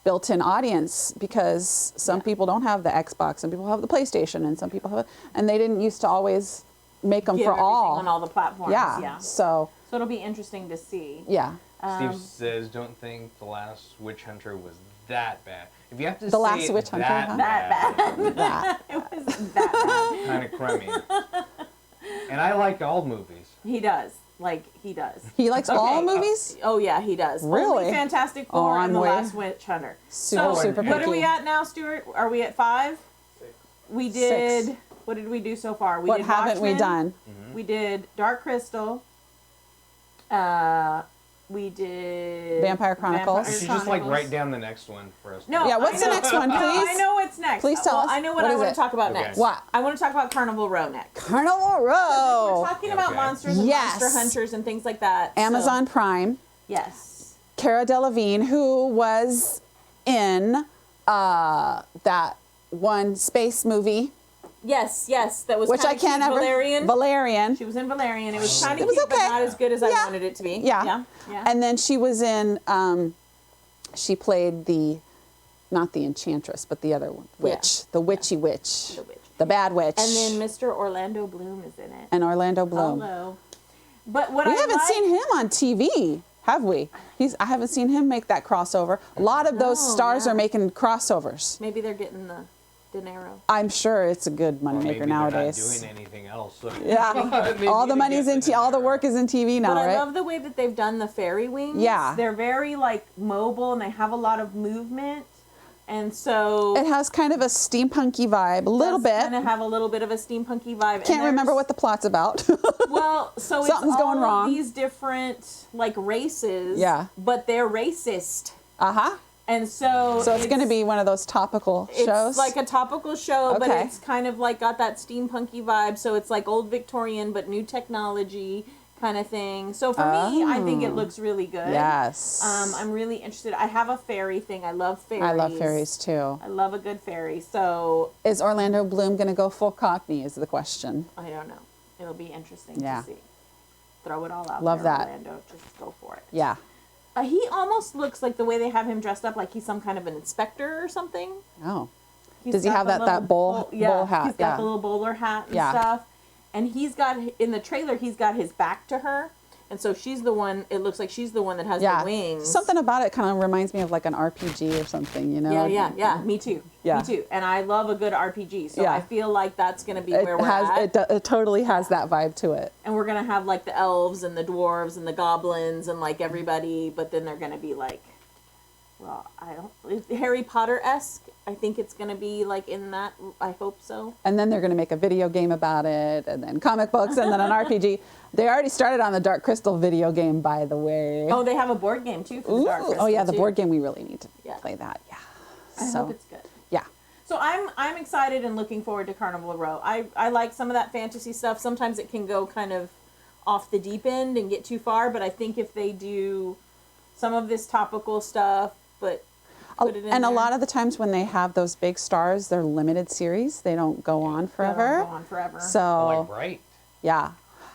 [SPEAKER 2] built-in audience because some
[SPEAKER 3] Yeah.
[SPEAKER 2] people don't have the Xbox, some people have the PlayStation, and some people have, and they didn't used to always make them
[SPEAKER 3] Give
[SPEAKER 2] for
[SPEAKER 3] everything
[SPEAKER 2] all.
[SPEAKER 3] on all the platforms.
[SPEAKER 2] Yeah.
[SPEAKER 3] Yeah.
[SPEAKER 2] So
[SPEAKER 3] So it'll be interesting to see.
[SPEAKER 2] yeah,
[SPEAKER 1] Steve says, "Don't think The Last Witch Hunter was that bad." If you have to
[SPEAKER 2] The
[SPEAKER 1] say
[SPEAKER 2] Last
[SPEAKER 1] it
[SPEAKER 2] Witch Hunter,
[SPEAKER 1] that
[SPEAKER 2] huh?
[SPEAKER 3] That bad.
[SPEAKER 2] that.
[SPEAKER 3] It was that bad.
[SPEAKER 1] kind of crummy. And I like all movies.
[SPEAKER 3] He does. Like he does.
[SPEAKER 2] He likes all
[SPEAKER 3] Okay.
[SPEAKER 2] movies.
[SPEAKER 3] Oh yeah, he does.
[SPEAKER 2] Really?
[SPEAKER 3] Only Fantastic
[SPEAKER 2] Oh,
[SPEAKER 3] Four
[SPEAKER 2] I'm
[SPEAKER 3] and The
[SPEAKER 2] way-
[SPEAKER 3] Last Witch Hunter.
[SPEAKER 2] Super,
[SPEAKER 3] So,
[SPEAKER 2] super
[SPEAKER 3] what are
[SPEAKER 2] picky.
[SPEAKER 3] we at now, Stuart? Are we at 5? We
[SPEAKER 2] Six.
[SPEAKER 3] did. What did we do so far? We
[SPEAKER 2] What
[SPEAKER 3] did
[SPEAKER 2] haven't we
[SPEAKER 3] Watchmen,
[SPEAKER 2] done?
[SPEAKER 3] We did Dark Crystal. We did
[SPEAKER 2] Vampire Chronicles.
[SPEAKER 1] You should just like write down the next one for us.
[SPEAKER 3] No,
[SPEAKER 2] Yeah, what's
[SPEAKER 3] I
[SPEAKER 2] the
[SPEAKER 3] know.
[SPEAKER 2] next one,
[SPEAKER 3] No,
[SPEAKER 2] please?
[SPEAKER 3] I know what's next.
[SPEAKER 2] Please tell us.
[SPEAKER 3] I know what
[SPEAKER 2] What
[SPEAKER 3] I
[SPEAKER 2] is
[SPEAKER 3] want
[SPEAKER 2] it?
[SPEAKER 3] to talk about
[SPEAKER 1] Okay.
[SPEAKER 3] next.
[SPEAKER 2] What?
[SPEAKER 3] I want to talk about Carnival Row next.
[SPEAKER 2] Carnival
[SPEAKER 3] We're
[SPEAKER 2] Row.
[SPEAKER 3] talking about
[SPEAKER 1] Okay.
[SPEAKER 3] monsters and
[SPEAKER 2] Yes.
[SPEAKER 3] monster hunters and things like that.
[SPEAKER 2] Amazon
[SPEAKER 3] So,
[SPEAKER 2] Prime.
[SPEAKER 3] yes.
[SPEAKER 2] Cara Delevingne, who was in that one space movie,
[SPEAKER 3] Yes, that was
[SPEAKER 2] which
[SPEAKER 3] kinda
[SPEAKER 2] I can't
[SPEAKER 3] cute.
[SPEAKER 2] ever.
[SPEAKER 3] Valerian.
[SPEAKER 2] Valerian.
[SPEAKER 3] She was in Valerian. It was kind
[SPEAKER 2] It
[SPEAKER 3] of
[SPEAKER 2] was
[SPEAKER 3] cute,
[SPEAKER 2] okay.
[SPEAKER 3] but not as good as I
[SPEAKER 2] Yeah.
[SPEAKER 3] wanted it to be.
[SPEAKER 2] Yeah.
[SPEAKER 3] Yeah.
[SPEAKER 2] And then she was in. She played not the Enchantress, but the other one, witch, the witchy witch,
[SPEAKER 3] The witch.
[SPEAKER 2] the bad witch,
[SPEAKER 3] And then Mr. Orlando Bloom is in it.
[SPEAKER 2] and Orlando Bloom.
[SPEAKER 3] Hello. But what
[SPEAKER 2] We
[SPEAKER 3] I
[SPEAKER 2] haven't
[SPEAKER 3] like,
[SPEAKER 2] seen him on TV, have we? I haven't seen him make that crossover. A lot of those
[SPEAKER 3] No,
[SPEAKER 2] stars
[SPEAKER 3] yeah.
[SPEAKER 2] are making crossovers.
[SPEAKER 3] maybe they're getting the dinero.
[SPEAKER 2] I'm sure it's a good
[SPEAKER 1] Or maybe
[SPEAKER 2] moneymaker
[SPEAKER 1] they're
[SPEAKER 2] nowadays.
[SPEAKER 1] not doing anything else. So
[SPEAKER 2] Yeah,
[SPEAKER 1] they
[SPEAKER 2] all
[SPEAKER 1] need
[SPEAKER 2] the
[SPEAKER 1] to
[SPEAKER 2] money's
[SPEAKER 1] get
[SPEAKER 2] in all the work is in TV now,
[SPEAKER 3] But I
[SPEAKER 2] right?
[SPEAKER 3] love the way that they've done the fairy wings.
[SPEAKER 2] Yeah.
[SPEAKER 3] They're very like mobile and they have a lot of movement. And so
[SPEAKER 2] It has kind of a steampunky vibe, a little bit.
[SPEAKER 3] Kind of have a little bit of a steampunky vibe.
[SPEAKER 2] Can't remember what the plot's about.
[SPEAKER 3] Well, so
[SPEAKER 2] Something's
[SPEAKER 3] it's
[SPEAKER 2] going
[SPEAKER 3] all
[SPEAKER 2] wrong.
[SPEAKER 3] of these different like races.
[SPEAKER 2] Yeah.
[SPEAKER 3] But they're racist.
[SPEAKER 2] Uh-huh.
[SPEAKER 3] And so
[SPEAKER 2] So it's going to be one of those topical shows.
[SPEAKER 3] It's like a topical show, but
[SPEAKER 2] Okay.
[SPEAKER 3] it's kind of like got that steampunky vibe. So it's like old Victorian, but new technology kind of thing. So for me, I think it looks really good.
[SPEAKER 2] Yes.
[SPEAKER 3] I'm really interested. I have a fairy thing. I love fairies.
[SPEAKER 2] I love fairies too.
[SPEAKER 3] I love a good fairy. So
[SPEAKER 2] Is Orlando Bloom going to go full Cockney is the question.
[SPEAKER 3] I don't know. It'll be interesting
[SPEAKER 2] Yeah.
[SPEAKER 3] to see. Throw it all out
[SPEAKER 2] Love
[SPEAKER 3] there,
[SPEAKER 2] that.
[SPEAKER 3] Orlando. Just go for it.
[SPEAKER 2] Yeah.
[SPEAKER 3] He almost looks like the way they have him dressed up, like he's some kind of an inspector or something.
[SPEAKER 2] Oh.
[SPEAKER 3] He's
[SPEAKER 2] Does he
[SPEAKER 3] got
[SPEAKER 2] have
[SPEAKER 3] the
[SPEAKER 2] that
[SPEAKER 3] little
[SPEAKER 2] bowl hat?
[SPEAKER 3] He's got the little bowler hat and
[SPEAKER 2] Yeah.
[SPEAKER 3] stuff. And he's got, in the trailer, he's got his back to her. And so she's the one, it looks like she's the one that has
[SPEAKER 2] Yeah.
[SPEAKER 3] the wings.
[SPEAKER 2] Something about it kind of reminds me of like an RPG or something, you know?
[SPEAKER 3] Yeah. Me too.
[SPEAKER 2] Yeah.
[SPEAKER 3] Me too. And I love a good RPG. So
[SPEAKER 2] Yeah.
[SPEAKER 3] I feel like that's going to be
[SPEAKER 2] It
[SPEAKER 3] where we're
[SPEAKER 2] has
[SPEAKER 3] at.
[SPEAKER 2] it totally has that vibe to it.
[SPEAKER 3] And we're going to have like the elves and the dwarves and the goblins and like everybody. But then they're going to be like, well, Harry Potter-esque. I think it's going to be like in that. I hope so.
[SPEAKER 2] And then they're going to make a video game about it, and then comic books, and then an RPG. They already started on the Dark Crystal video game, by the way.
[SPEAKER 3] Oh, they have a board game too for the Dark
[SPEAKER 2] Ooh.
[SPEAKER 3] Crystal.
[SPEAKER 2] Oh yeah, the
[SPEAKER 3] too.
[SPEAKER 2] board game. We really need to
[SPEAKER 3] Yeah.
[SPEAKER 2] play that. Yeah.
[SPEAKER 3] I hope it's good.
[SPEAKER 2] Yeah.
[SPEAKER 3] So I'm excited and looking forward to Carnival Row. I like some of that fantasy stuff. Sometimes it can go kind of off the deep end and get too far, but I think if they do some of this topical stuff, but put it in
[SPEAKER 2] And
[SPEAKER 3] there,
[SPEAKER 2] a lot of the times when they have those big stars, they're limited series. They don't go on
[SPEAKER 3] they'll
[SPEAKER 2] forever.
[SPEAKER 3] go on forever.
[SPEAKER 2] So
[SPEAKER 1] like Bright.
[SPEAKER 2] yeah,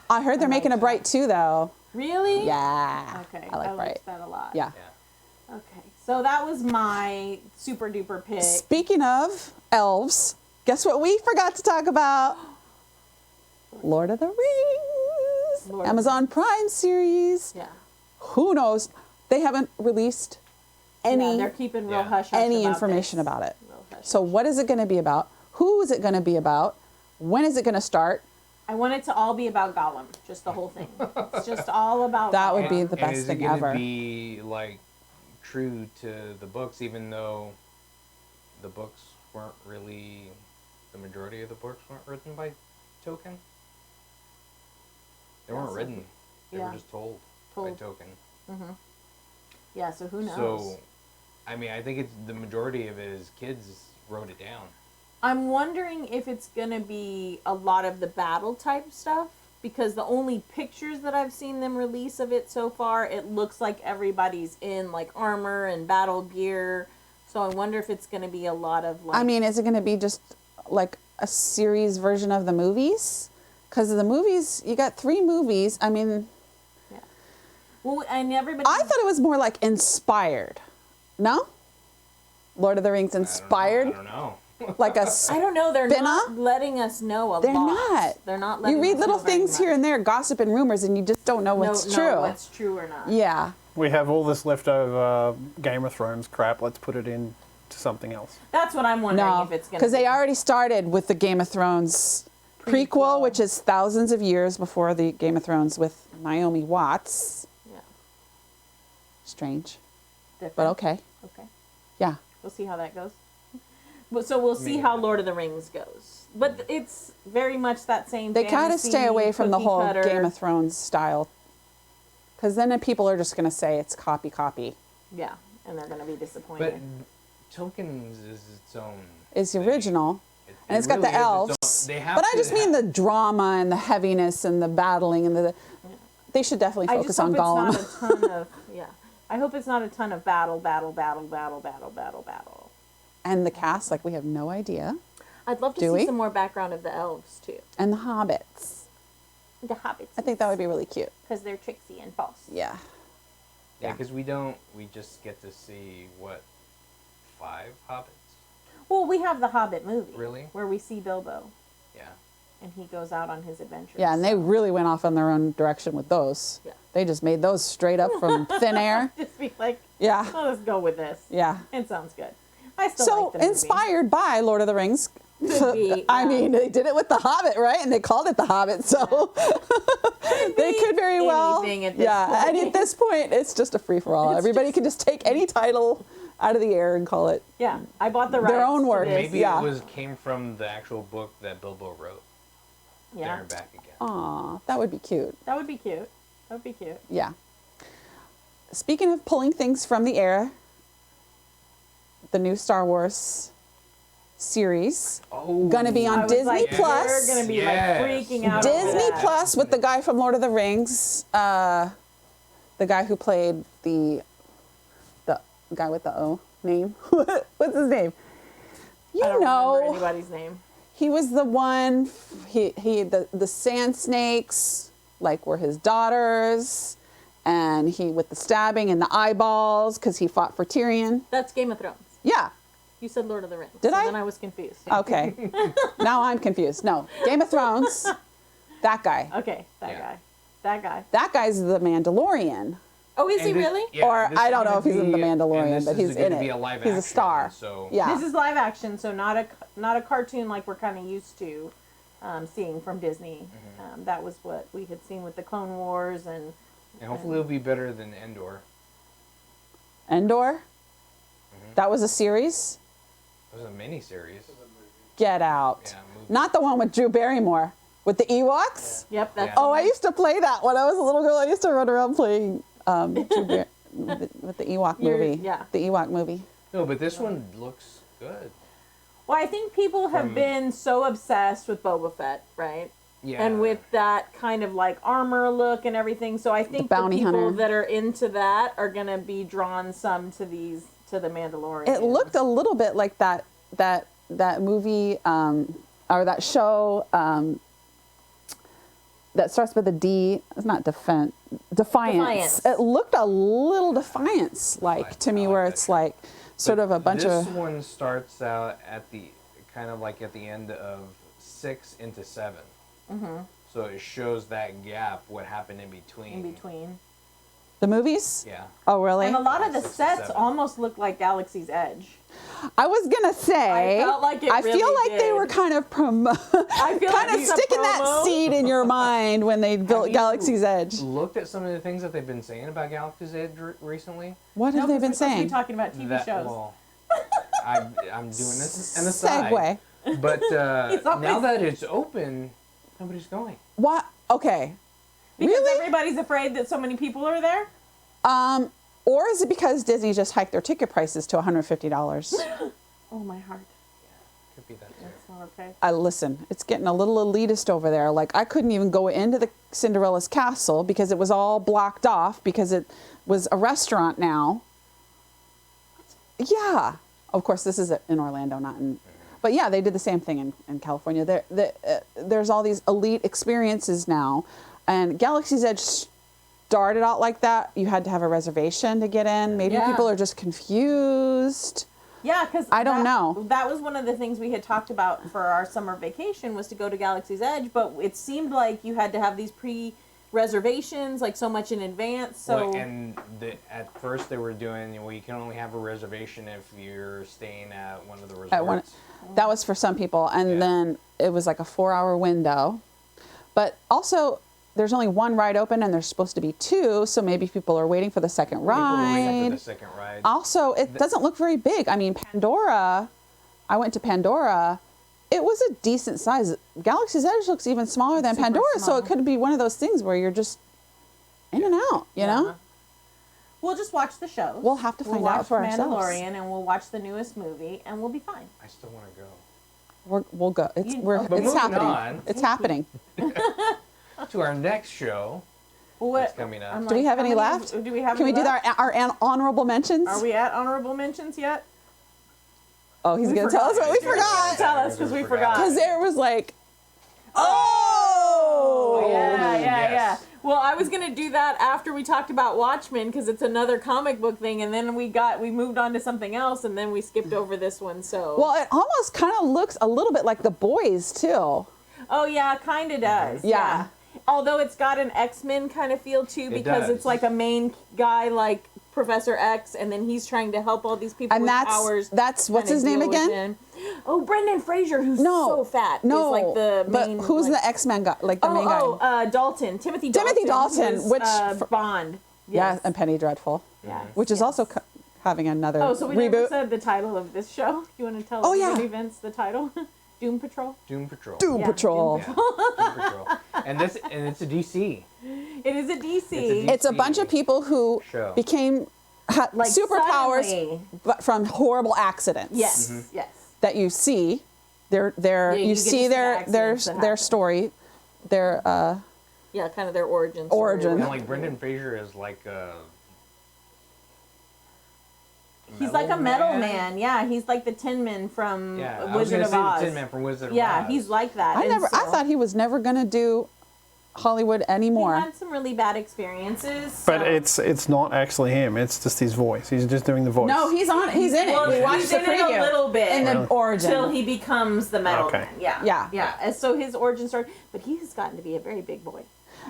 [SPEAKER 2] I heard they're making a Bright too, though.
[SPEAKER 3] Really?
[SPEAKER 2] Yeah.
[SPEAKER 3] Okay.
[SPEAKER 2] I like Bright.
[SPEAKER 3] liked that a lot.
[SPEAKER 2] Yeah.
[SPEAKER 1] Yeah.
[SPEAKER 3] Okay. So that was my super duper pick.
[SPEAKER 2] Speaking of elves, guess what we forgot to talk about? Lord of the Rings.
[SPEAKER 3] Lord of the
[SPEAKER 2] Amazon Prime series.
[SPEAKER 3] Yeah.
[SPEAKER 2] Who knows? They haven't released any
[SPEAKER 3] They're keeping real
[SPEAKER 1] Yeah.
[SPEAKER 3] hush hush
[SPEAKER 2] any
[SPEAKER 3] about
[SPEAKER 2] information
[SPEAKER 3] this.
[SPEAKER 2] about it.
[SPEAKER 3] Real hush
[SPEAKER 2] So what is it going to be about? Who is it going to be about? When is it going to start?
[SPEAKER 3] I want it to all be about Gollum, just the whole thing. It's just all about
[SPEAKER 2] That would
[SPEAKER 3] Gollum.
[SPEAKER 2] be the
[SPEAKER 1] And
[SPEAKER 2] best
[SPEAKER 1] is
[SPEAKER 2] thing
[SPEAKER 1] it gonna
[SPEAKER 2] ever.
[SPEAKER 1] be like true to the books, even though the books weren't really, the majority of the books weren't written by Tolkien? They weren't
[SPEAKER 3] so-
[SPEAKER 1] written. They
[SPEAKER 3] yeah.
[SPEAKER 1] were just told
[SPEAKER 3] Told.
[SPEAKER 1] by Tolkien.
[SPEAKER 3] Yeah, so who knows?
[SPEAKER 1] So, I mean, I think it's the majority of it is kids wrote it down.
[SPEAKER 3] I'm wondering if it's going to be a lot of the battle type stuff, because the only pictures that I've seen them release of it so far, it looks like everybody's in like armor and battle gear. So I wonder if it's going to be a lot of like...
[SPEAKER 2] I mean, is it going to be just like a series version of the movies? Because the movies, you got 3 movies. I mean,
[SPEAKER 3] Well, and everybody...
[SPEAKER 2] I thought it was more like inspired. No? Lord of the Rings inspired?
[SPEAKER 1] I don't know.
[SPEAKER 2] Like a
[SPEAKER 3] I don't know. They're
[SPEAKER 2] spin-off?
[SPEAKER 3] not letting us know a
[SPEAKER 2] They're
[SPEAKER 3] lot.
[SPEAKER 2] not.
[SPEAKER 3] They're not letting
[SPEAKER 2] You read
[SPEAKER 3] us
[SPEAKER 2] little
[SPEAKER 3] know very
[SPEAKER 2] things here
[SPEAKER 3] much.
[SPEAKER 2] and there, gossip and rumors, and you just don't know what's
[SPEAKER 3] Know
[SPEAKER 2] true.
[SPEAKER 3] what's true or not.
[SPEAKER 2] Yeah.
[SPEAKER 4] We have all this leftover Game of Thrones crap. Let's put it in to something else.
[SPEAKER 3] That's what I'm wondering
[SPEAKER 2] No,
[SPEAKER 3] if it's going to
[SPEAKER 2] because they already started with the Game of Thrones prequel,
[SPEAKER 3] Prequel.
[SPEAKER 2] which is thousands of years before the Game of Thrones with Naomi Watts.
[SPEAKER 3] Yeah.
[SPEAKER 2] Strange,
[SPEAKER 3] Different.
[SPEAKER 2] but okay.
[SPEAKER 3] Okay.
[SPEAKER 2] Yeah.
[SPEAKER 3] We'll see how that goes. But so we'll see
[SPEAKER 1] Maybe.
[SPEAKER 3] how Lord of the Rings goes. But it's very much that same
[SPEAKER 2] They kind of
[SPEAKER 3] fantasy,
[SPEAKER 2] stay away from the
[SPEAKER 3] cookie
[SPEAKER 2] whole
[SPEAKER 3] cutter.
[SPEAKER 2] Game of Thrones style Because then people are just going to say it's copy.
[SPEAKER 3] Yeah, and they're going to be disappointed.
[SPEAKER 1] But Tolkien's is its own.
[SPEAKER 2] It's the
[SPEAKER 1] thing.
[SPEAKER 2] original. And it's got
[SPEAKER 1] really
[SPEAKER 2] the
[SPEAKER 1] is its
[SPEAKER 2] elves.
[SPEAKER 1] own- they have
[SPEAKER 2] But I
[SPEAKER 1] to
[SPEAKER 2] just mean the drama and the heaviness and the battling and the. They should definitely
[SPEAKER 3] I
[SPEAKER 2] focus
[SPEAKER 3] just
[SPEAKER 2] on
[SPEAKER 3] hope
[SPEAKER 2] Gollum.
[SPEAKER 3] it's not a ton of I hope it's not a ton of battle.
[SPEAKER 2] And the cast, like we have no idea.
[SPEAKER 3] I'd love to
[SPEAKER 2] Do
[SPEAKER 3] see
[SPEAKER 2] we?
[SPEAKER 3] some more background of the elves too.
[SPEAKER 2] And the hobbits.
[SPEAKER 3] The hobbits.
[SPEAKER 2] I think that would be really cute.
[SPEAKER 3] because they're tricksy and false.
[SPEAKER 2] Yeah.
[SPEAKER 1] Yeah, because we just get to see, what, 5 hobbits?
[SPEAKER 3] Well, we have the Hobbit movie.
[SPEAKER 1] Really?
[SPEAKER 3] Where we see Bilbo
[SPEAKER 1] Yeah.
[SPEAKER 3] and he goes out on his adventures.
[SPEAKER 2] Yeah, and they really went off on their own direction with those.
[SPEAKER 3] Yeah.
[SPEAKER 2] They just made those straight up from thin air.
[SPEAKER 3] Just be like,
[SPEAKER 2] Yeah.
[SPEAKER 3] oh, let's go with this.
[SPEAKER 2] Yeah.
[SPEAKER 3] It sounds good. I still
[SPEAKER 2] So
[SPEAKER 3] like the movie.
[SPEAKER 2] inspired by Lord of the Rings.
[SPEAKER 3] Could be,
[SPEAKER 2] I
[SPEAKER 3] yeah.
[SPEAKER 2] mean, they did it with the Hobbit, right? And they called it the Hobbit, so they could very well.
[SPEAKER 3] anything at this
[SPEAKER 2] Yeah, and
[SPEAKER 3] point.
[SPEAKER 2] at this point, it's just a free for all.
[SPEAKER 3] It's
[SPEAKER 2] Everybody
[SPEAKER 3] just-
[SPEAKER 2] can just take any title out of the air and call it.
[SPEAKER 3] Yeah, I bought the rights.
[SPEAKER 2] Their own
[SPEAKER 3] to
[SPEAKER 2] work.
[SPEAKER 3] this.
[SPEAKER 1] Maybe
[SPEAKER 2] Yeah.
[SPEAKER 1] it came from the actual book that Bilbo wrote.
[SPEAKER 3] Yeah,
[SPEAKER 1] There and back again.
[SPEAKER 2] Aw, that would be cute.
[SPEAKER 3] that would be cute. That would be cute.
[SPEAKER 2] Yeah. Speaking of pulling things from the air, the new Star Wars series
[SPEAKER 1] Oh.
[SPEAKER 2] gonna be
[SPEAKER 3] I
[SPEAKER 2] on
[SPEAKER 3] was
[SPEAKER 2] Disney
[SPEAKER 3] like,
[SPEAKER 2] Plus.
[SPEAKER 3] You're gonna be
[SPEAKER 1] Yes.
[SPEAKER 3] like freaking out. over
[SPEAKER 2] Disney
[SPEAKER 3] that.
[SPEAKER 2] Plus with the guy from Lord of the Rings, the guy who played the guy with the O name. What's his name? You
[SPEAKER 3] I don't remember
[SPEAKER 2] know,
[SPEAKER 3] anybody's name.
[SPEAKER 2] he was the one. The sand snakes like were his daughters, and he with the stabbing and the eyeballs because he fought for Tyrion.
[SPEAKER 3] That's Game of Thrones.
[SPEAKER 2] Yeah.
[SPEAKER 3] You said Lord of the Rings.
[SPEAKER 2] Did
[SPEAKER 3] so
[SPEAKER 2] I?
[SPEAKER 3] Then I was confused.
[SPEAKER 2] Okay. Now I'm confused. No, Game of Thrones. That guy.
[SPEAKER 3] Okay, that
[SPEAKER 1] Yeah.
[SPEAKER 3] guy. That guy.
[SPEAKER 2] That guy's the Mandalorian.
[SPEAKER 3] Oh, is he
[SPEAKER 1] And this-
[SPEAKER 3] really?
[SPEAKER 1] yeah,
[SPEAKER 2] Or
[SPEAKER 1] this
[SPEAKER 2] I
[SPEAKER 1] is
[SPEAKER 2] don't know
[SPEAKER 1] gonna
[SPEAKER 2] if he's in The
[SPEAKER 1] be- and
[SPEAKER 2] Mandalorian,
[SPEAKER 1] this
[SPEAKER 2] but
[SPEAKER 1] is
[SPEAKER 2] he's
[SPEAKER 1] gonna
[SPEAKER 2] in
[SPEAKER 1] be
[SPEAKER 2] it.
[SPEAKER 1] a live
[SPEAKER 2] He's a
[SPEAKER 1] action,
[SPEAKER 2] star.
[SPEAKER 1] So
[SPEAKER 2] Yeah.
[SPEAKER 3] This is live action, so not a cartoon like we're kind of used to seeing from Disney.
[SPEAKER 1] Mm-hmm.
[SPEAKER 3] That was what we had seen with the Clone Wars and
[SPEAKER 1] and hopefully it'll be better than Endor.
[SPEAKER 2] Endor? That was a series?
[SPEAKER 1] It was a mini-series.
[SPEAKER 2] Get out.
[SPEAKER 1] Yeah, movie.
[SPEAKER 2] Not the one with Drew Barrymore. With the Ewoks?
[SPEAKER 3] yep, that's
[SPEAKER 1] Yeah.
[SPEAKER 2] Oh, I used to play that when I was a little girl. I used to run around playing with the Ewok movie.
[SPEAKER 3] yeah.
[SPEAKER 2] The Ewok movie.
[SPEAKER 1] No, but this one looks good.
[SPEAKER 3] Well, I think people have
[SPEAKER 1] From-
[SPEAKER 3] been so obsessed with Boba Fett, right?
[SPEAKER 1] Yeah.
[SPEAKER 3] And with that kind of like armor look and everything. So I think the
[SPEAKER 2] bounty
[SPEAKER 3] people
[SPEAKER 2] hunter.
[SPEAKER 3] that are into that are going to be drawn some to the Mandalorian.
[SPEAKER 2] It looked a little bit like that movie or that show that starts with a D. It's not Defiance.
[SPEAKER 3] Defiance.
[SPEAKER 2] It looked a little Defiance like to me,
[SPEAKER 1] I
[SPEAKER 2] where
[SPEAKER 1] like
[SPEAKER 2] it's
[SPEAKER 1] that.
[SPEAKER 2] like sort of a bunch
[SPEAKER 1] this
[SPEAKER 2] of.
[SPEAKER 1] one starts out at the kind of like at the end of 6 into 7. Mm-hmm. So it shows that gap, what happened in between.
[SPEAKER 3] in between.
[SPEAKER 2] The movies?
[SPEAKER 1] Yeah.
[SPEAKER 2] Oh, really?
[SPEAKER 3] And a lot of the
[SPEAKER 1] 6 to
[SPEAKER 3] sets
[SPEAKER 1] 7.
[SPEAKER 3] almost look like Galaxy's Edge.
[SPEAKER 2] I was gonna say.
[SPEAKER 3] I felt like it
[SPEAKER 2] I feel
[SPEAKER 3] really
[SPEAKER 2] like they
[SPEAKER 3] did.
[SPEAKER 2] were kind of
[SPEAKER 3] I feel
[SPEAKER 2] kind
[SPEAKER 3] like
[SPEAKER 2] of
[SPEAKER 3] it's a
[SPEAKER 2] sticking that
[SPEAKER 3] promo.
[SPEAKER 2] seed in your mind when they built
[SPEAKER 1] you
[SPEAKER 2] Galaxy's Edge.
[SPEAKER 1] Looked at some of the things that they've been saying about Galaxy's Edge recently.
[SPEAKER 2] What
[SPEAKER 3] No,
[SPEAKER 2] have they
[SPEAKER 3] 'cause
[SPEAKER 2] been
[SPEAKER 3] we're supposed to be
[SPEAKER 2] saying?
[SPEAKER 3] talking about TV shows.
[SPEAKER 1] Well, I'm doing this an aside.
[SPEAKER 2] Segue.
[SPEAKER 1] But
[SPEAKER 3] It's always-
[SPEAKER 1] now that it's open, nobody's going.
[SPEAKER 2] What? Okay.
[SPEAKER 3] Because
[SPEAKER 2] Really?
[SPEAKER 3] everybody's afraid that so many people are there.
[SPEAKER 2] Or is it because Disney just hiked their ticket prices to $150?
[SPEAKER 3] Oh, my heart.
[SPEAKER 1] Could be that too.
[SPEAKER 3] That's not okay.
[SPEAKER 2] Listen, it's getting a little elitist over there. Like, I couldn't even go into the Cinderella's castle because it was all blocked off because it was a restaurant now. Yeah. Of course, this is in Orlando, not in... But yeah, they did the same thing in California. There's all these elite experiences now. And Galaxy's Edge started out like that. You had to have a reservation to get in. Maybe
[SPEAKER 3] Yeah.
[SPEAKER 2] people are just confused.
[SPEAKER 3] Yeah, because
[SPEAKER 2] I don't know.
[SPEAKER 3] That was one of the things we had talked about for our summer vacation was to go to Galaxy's Edge, but it seemed like you had to have these pre-reservations, like so much in advance. So
[SPEAKER 1] Well, and at first they were doing, well, you can only have a reservation if you're staying at one of the resorts.
[SPEAKER 2] At one, that was for some people, and
[SPEAKER 1] Yeah.
[SPEAKER 2] then it was like a 4-hour window. But also, there's only one ride open, and there's supposed to be 2, so maybe people are waiting for the second
[SPEAKER 1] People were waiting for
[SPEAKER 2] ride.
[SPEAKER 1] the second ride.
[SPEAKER 2] Also, it doesn't look very big. I mean, Pandora, I went to Pandora. It was a decent size. Galaxy's Edge looks even smaller than
[SPEAKER 3] Super
[SPEAKER 2] Pandora, so
[SPEAKER 3] small.
[SPEAKER 2] it could be one of those things where you're just in and out, you know?
[SPEAKER 3] We'll just watch the shows.
[SPEAKER 2] We'll have to find out for
[SPEAKER 3] watch
[SPEAKER 2] ourselves.
[SPEAKER 3] Mandalorian, and we'll watch the newest movie, and we'll be fine.
[SPEAKER 1] I still want to go.
[SPEAKER 2] We'll go. It's
[SPEAKER 1] But
[SPEAKER 2] it's
[SPEAKER 1] moving
[SPEAKER 2] happening.
[SPEAKER 1] on.
[SPEAKER 2] It's happening.
[SPEAKER 1] To our next show.
[SPEAKER 3] Well,
[SPEAKER 1] That's coming up.
[SPEAKER 3] I'm
[SPEAKER 2] Do we have
[SPEAKER 3] how
[SPEAKER 2] any
[SPEAKER 3] many-
[SPEAKER 2] left?
[SPEAKER 3] Do we have
[SPEAKER 2] Can we
[SPEAKER 3] any
[SPEAKER 2] do
[SPEAKER 3] left?
[SPEAKER 2] our honorable mentions?
[SPEAKER 3] Are we at honorable mentions yet?
[SPEAKER 2] Oh, he's going to tell us what we forgot.
[SPEAKER 3] Tell us, because we forgot.
[SPEAKER 2] Because there was like,
[SPEAKER 3] Yeah.
[SPEAKER 1] yes.
[SPEAKER 3] Well, I was gonna do that after we talked about Watchmen, because it's another comic book thing, and then we moved on to something else, and then we skipped over this one. So.
[SPEAKER 2] well, it almost kind of looks a little bit like The Boys too.
[SPEAKER 3] Oh yeah, kind of does.
[SPEAKER 2] Yeah.
[SPEAKER 3] Although it's got an X-Men kind of feel too, because
[SPEAKER 1] does.
[SPEAKER 3] it's like a main guy like Professor X, and then he's trying to help all these people
[SPEAKER 2] And
[SPEAKER 3] with powers.
[SPEAKER 2] that's what's
[SPEAKER 3] kinda
[SPEAKER 2] his name
[SPEAKER 3] deal with
[SPEAKER 2] again?
[SPEAKER 3] him. Oh, Brendan Fraser, who's
[SPEAKER 2] No,
[SPEAKER 3] so fat.
[SPEAKER 2] no,
[SPEAKER 3] is like the main.
[SPEAKER 2] but who's
[SPEAKER 3] like,
[SPEAKER 2] the X-Men guy? Like the main guy?
[SPEAKER 3] Dalton, Timothy Dalton.
[SPEAKER 2] Timothy Dalton,
[SPEAKER 3] who's,
[SPEAKER 2] which-
[SPEAKER 3] Bond.
[SPEAKER 2] Yeah,
[SPEAKER 3] Yes.
[SPEAKER 2] and Penny Dreadful,
[SPEAKER 3] Yes,
[SPEAKER 2] which is
[SPEAKER 3] yes.
[SPEAKER 2] also having another
[SPEAKER 3] Oh, so we never
[SPEAKER 2] reboot.
[SPEAKER 3] said the title of this show. You want to tell
[SPEAKER 2] Oh, yeah.
[SPEAKER 3] everybody, Vince, the title? Doom Patrol.
[SPEAKER 1] Doom Patrol.
[SPEAKER 2] Doom
[SPEAKER 3] Yeah,
[SPEAKER 2] Patrol.
[SPEAKER 1] Yeah, Doom Patrol. And it's a DC.
[SPEAKER 3] It is a DC.
[SPEAKER 2] It's a bunch of people who
[SPEAKER 1] Show.
[SPEAKER 2] became
[SPEAKER 3] Like
[SPEAKER 2] superpowers,
[SPEAKER 3] suddenly-
[SPEAKER 2] but from horrible accidents.
[SPEAKER 3] Yes,
[SPEAKER 1] Mm-hmm.
[SPEAKER 3] yes.
[SPEAKER 2] That you see,
[SPEAKER 3] you
[SPEAKER 2] you
[SPEAKER 3] get to
[SPEAKER 2] see
[SPEAKER 3] see the
[SPEAKER 2] their
[SPEAKER 3] accidents that
[SPEAKER 2] their
[SPEAKER 3] happen.
[SPEAKER 2] story, their
[SPEAKER 3] Yeah, kind of their origin.
[SPEAKER 2] Origin.
[SPEAKER 1] And like Brendan Fraser is like a.
[SPEAKER 3] He's like a metal man. Yeah, he's like the Tin Man from
[SPEAKER 1] Yeah, I was
[SPEAKER 3] Wizard
[SPEAKER 1] gonna
[SPEAKER 3] of
[SPEAKER 1] say
[SPEAKER 3] Oz.
[SPEAKER 1] the Tin Man from Wizard of Oz.
[SPEAKER 3] Yeah, he's like that. And
[SPEAKER 2] I
[SPEAKER 3] so
[SPEAKER 2] thought he was never gonna do Hollywood
[SPEAKER 3] he
[SPEAKER 2] anymore.
[SPEAKER 3] had some really bad experiences.
[SPEAKER 4] But
[SPEAKER 3] so-
[SPEAKER 4] it's not actually him. It's just his voice. He's just doing the voice.
[SPEAKER 2] No, he's in it.
[SPEAKER 3] Well,
[SPEAKER 2] We watched
[SPEAKER 3] he's
[SPEAKER 2] the
[SPEAKER 3] in it a
[SPEAKER 2] preview
[SPEAKER 3] little bit
[SPEAKER 2] in the
[SPEAKER 4] Really?
[SPEAKER 2] origin.
[SPEAKER 3] till he becomes the metal
[SPEAKER 4] Okay.
[SPEAKER 3] man. Yeah,
[SPEAKER 2] Yeah.
[SPEAKER 3] And so his origin story, but he has gotten to be a very big boy.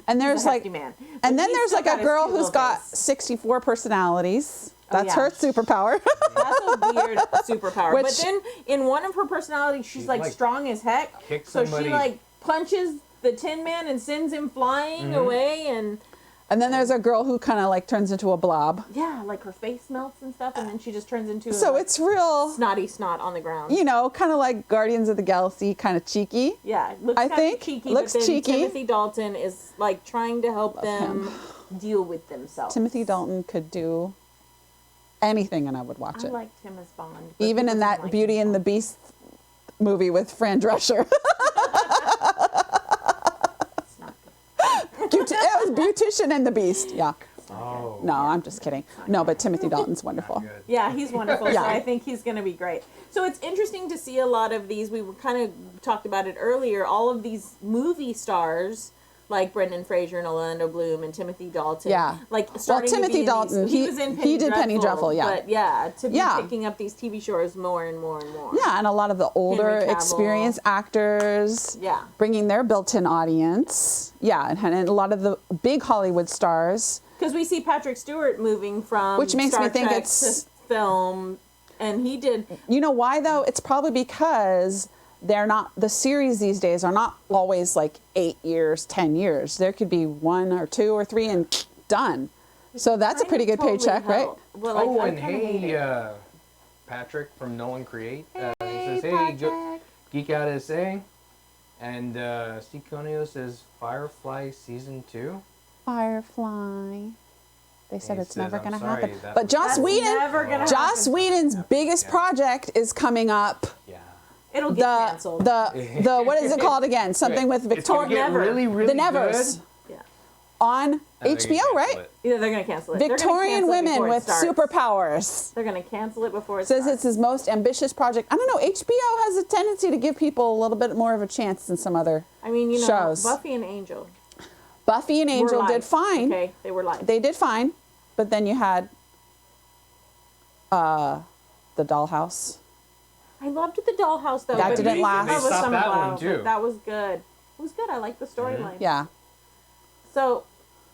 [SPEAKER 2] and there's
[SPEAKER 3] He's a
[SPEAKER 2] like,
[SPEAKER 3] hefty man. But
[SPEAKER 2] and then
[SPEAKER 3] he's
[SPEAKER 2] there's
[SPEAKER 3] still
[SPEAKER 2] like
[SPEAKER 3] got
[SPEAKER 2] a
[SPEAKER 3] his
[SPEAKER 2] girl
[SPEAKER 3] cute
[SPEAKER 2] who's
[SPEAKER 3] little
[SPEAKER 2] got
[SPEAKER 3] face.
[SPEAKER 2] 64 personalities. That's
[SPEAKER 3] yeah.
[SPEAKER 2] her superpower.
[SPEAKER 3] That's a weird superpower.
[SPEAKER 2] Which-
[SPEAKER 3] But then in one of her personalities, she's like
[SPEAKER 1] like,
[SPEAKER 3] strong as heck.
[SPEAKER 1] kicks
[SPEAKER 3] So
[SPEAKER 1] somebody-
[SPEAKER 3] she like punches the Tin Man and sends him flying
[SPEAKER 1] Mm-hmm.
[SPEAKER 3] away, and
[SPEAKER 2] And then there's a girl who kind of like turns into a blob.
[SPEAKER 3] yeah, like her face melts and stuff, and then she just turns into
[SPEAKER 2] So
[SPEAKER 3] a
[SPEAKER 2] it's real,
[SPEAKER 3] snotty snot on the ground.
[SPEAKER 2] you know, kind of like Guardians of the Galaxy, kind of cheeky.
[SPEAKER 3] Yeah, it looks
[SPEAKER 2] I
[SPEAKER 3] kind
[SPEAKER 2] think.
[SPEAKER 3] of cheeky,
[SPEAKER 2] Looks
[SPEAKER 3] but then
[SPEAKER 2] cheeky.
[SPEAKER 3] Timothy Dalton is like trying to help them deal with themselves.
[SPEAKER 2] Timothy Dalton could do anything, and I would watch
[SPEAKER 3] I
[SPEAKER 2] it.
[SPEAKER 3] liked him as Bond. but
[SPEAKER 2] Even
[SPEAKER 3] he
[SPEAKER 2] in
[SPEAKER 3] doesn't
[SPEAKER 2] that
[SPEAKER 3] like
[SPEAKER 2] Beauty
[SPEAKER 3] him.
[SPEAKER 2] and the Beast movie with Fran Drescher.
[SPEAKER 3] It's not good.
[SPEAKER 2] It was Beautician and the Beast. Yeah.
[SPEAKER 1] Oh.
[SPEAKER 2] No, I'm just kidding. No, but Timothy Dalton's wonderful.
[SPEAKER 1] Good.
[SPEAKER 3] Yeah, he's wonderful.
[SPEAKER 2] Yeah.
[SPEAKER 3] So I think he's going to be great. So it's interesting to see a lot of these. We were kind of talked about it earlier. All of these movie stars, like Brendan Fraser and Orlando Bloom and Timothy Dalton.
[SPEAKER 2] Yeah.
[SPEAKER 3] Like starting
[SPEAKER 2] Timothy
[SPEAKER 3] to be in
[SPEAKER 2] Dalton,
[SPEAKER 3] These,
[SPEAKER 2] he-
[SPEAKER 3] was in
[SPEAKER 2] he did Penny Dreadful, yeah.
[SPEAKER 3] But yeah, to be
[SPEAKER 2] Yeah.
[SPEAKER 3] picking up these TV shows more and more and more.
[SPEAKER 2] Yeah, and a lot of the older,
[SPEAKER 3] Henry Cavill.
[SPEAKER 2] experienced actors.
[SPEAKER 3] Yeah.
[SPEAKER 2] Bringing their built-in audience. Yeah, and a lot of the big Hollywood stars.
[SPEAKER 3] Because we see Patrick Stewart moving from
[SPEAKER 2] Which makes
[SPEAKER 3] Star
[SPEAKER 2] me think
[SPEAKER 3] Trek
[SPEAKER 2] it's-
[SPEAKER 3] to film, and he did.
[SPEAKER 2] You know why though? It's probably because they're not, the series these days are not always like 8 years, 10 years. There could be 1 or 2 or 3 and done. So that's a pretty good
[SPEAKER 3] Totally
[SPEAKER 2] paycheck, right?
[SPEAKER 3] help. Well, like,
[SPEAKER 1] Oh,
[SPEAKER 3] I
[SPEAKER 1] and
[SPEAKER 3] kinda hate
[SPEAKER 1] hey,
[SPEAKER 3] it.
[SPEAKER 1] Patrick from Nolan Create. He
[SPEAKER 3] Hey,
[SPEAKER 1] says, hey,
[SPEAKER 3] Patrick.
[SPEAKER 1] Geek Out SA. And Steve Conio says Firefly Season 2.
[SPEAKER 2] Firefly. They said
[SPEAKER 1] He
[SPEAKER 2] it's
[SPEAKER 1] says,
[SPEAKER 2] never
[SPEAKER 1] "I'm
[SPEAKER 2] going to
[SPEAKER 1] sorry,
[SPEAKER 2] happen.
[SPEAKER 1] that
[SPEAKER 2] But
[SPEAKER 1] was-
[SPEAKER 2] Joss
[SPEAKER 3] That's
[SPEAKER 2] Whedon,
[SPEAKER 3] never gonna
[SPEAKER 2] Joss
[SPEAKER 3] happen.
[SPEAKER 2] Whedon's biggest
[SPEAKER 1] Yeah.
[SPEAKER 2] project is coming up.
[SPEAKER 1] Yeah.
[SPEAKER 3] It'll get canceled.
[SPEAKER 2] The what is it called again? Something with
[SPEAKER 1] It's gonna
[SPEAKER 2] Victoria.
[SPEAKER 1] get
[SPEAKER 3] Never.
[SPEAKER 1] really, really
[SPEAKER 2] The Nevers
[SPEAKER 1] good.
[SPEAKER 3] yeah.
[SPEAKER 2] on
[SPEAKER 1] and they're gonna
[SPEAKER 2] HBO,
[SPEAKER 1] cancel
[SPEAKER 2] right?
[SPEAKER 1] it.
[SPEAKER 3] Yeah, they're gonna cancel it. They're gonna
[SPEAKER 2] Victorian
[SPEAKER 3] cancel it
[SPEAKER 2] women
[SPEAKER 3] before it
[SPEAKER 2] with
[SPEAKER 3] starts.
[SPEAKER 2] superpowers.
[SPEAKER 3] They're gonna cancel it before it
[SPEAKER 2] Says
[SPEAKER 3] starts.
[SPEAKER 2] it's his most ambitious project. I don't know. HBO has a tendency to give people a little bit more of a chance than some other
[SPEAKER 3] I mean, you know,
[SPEAKER 2] shows.
[SPEAKER 3] Buffy and Angel.
[SPEAKER 2] Buffy and Angel
[SPEAKER 3] were
[SPEAKER 2] did
[SPEAKER 3] live,
[SPEAKER 2] fine.
[SPEAKER 3] Okay, they were live.
[SPEAKER 2] They did fine, but then you had the Dollhouse.
[SPEAKER 3] I loved the Dollhouse though.
[SPEAKER 2] That
[SPEAKER 3] but
[SPEAKER 2] didn't last.
[SPEAKER 3] That was
[SPEAKER 1] They stopped
[SPEAKER 3] Summer
[SPEAKER 1] that one,
[SPEAKER 3] Glau,
[SPEAKER 1] too.
[SPEAKER 3] but that was good. It was good. I liked the storyline.
[SPEAKER 2] Yeah.
[SPEAKER 3] So,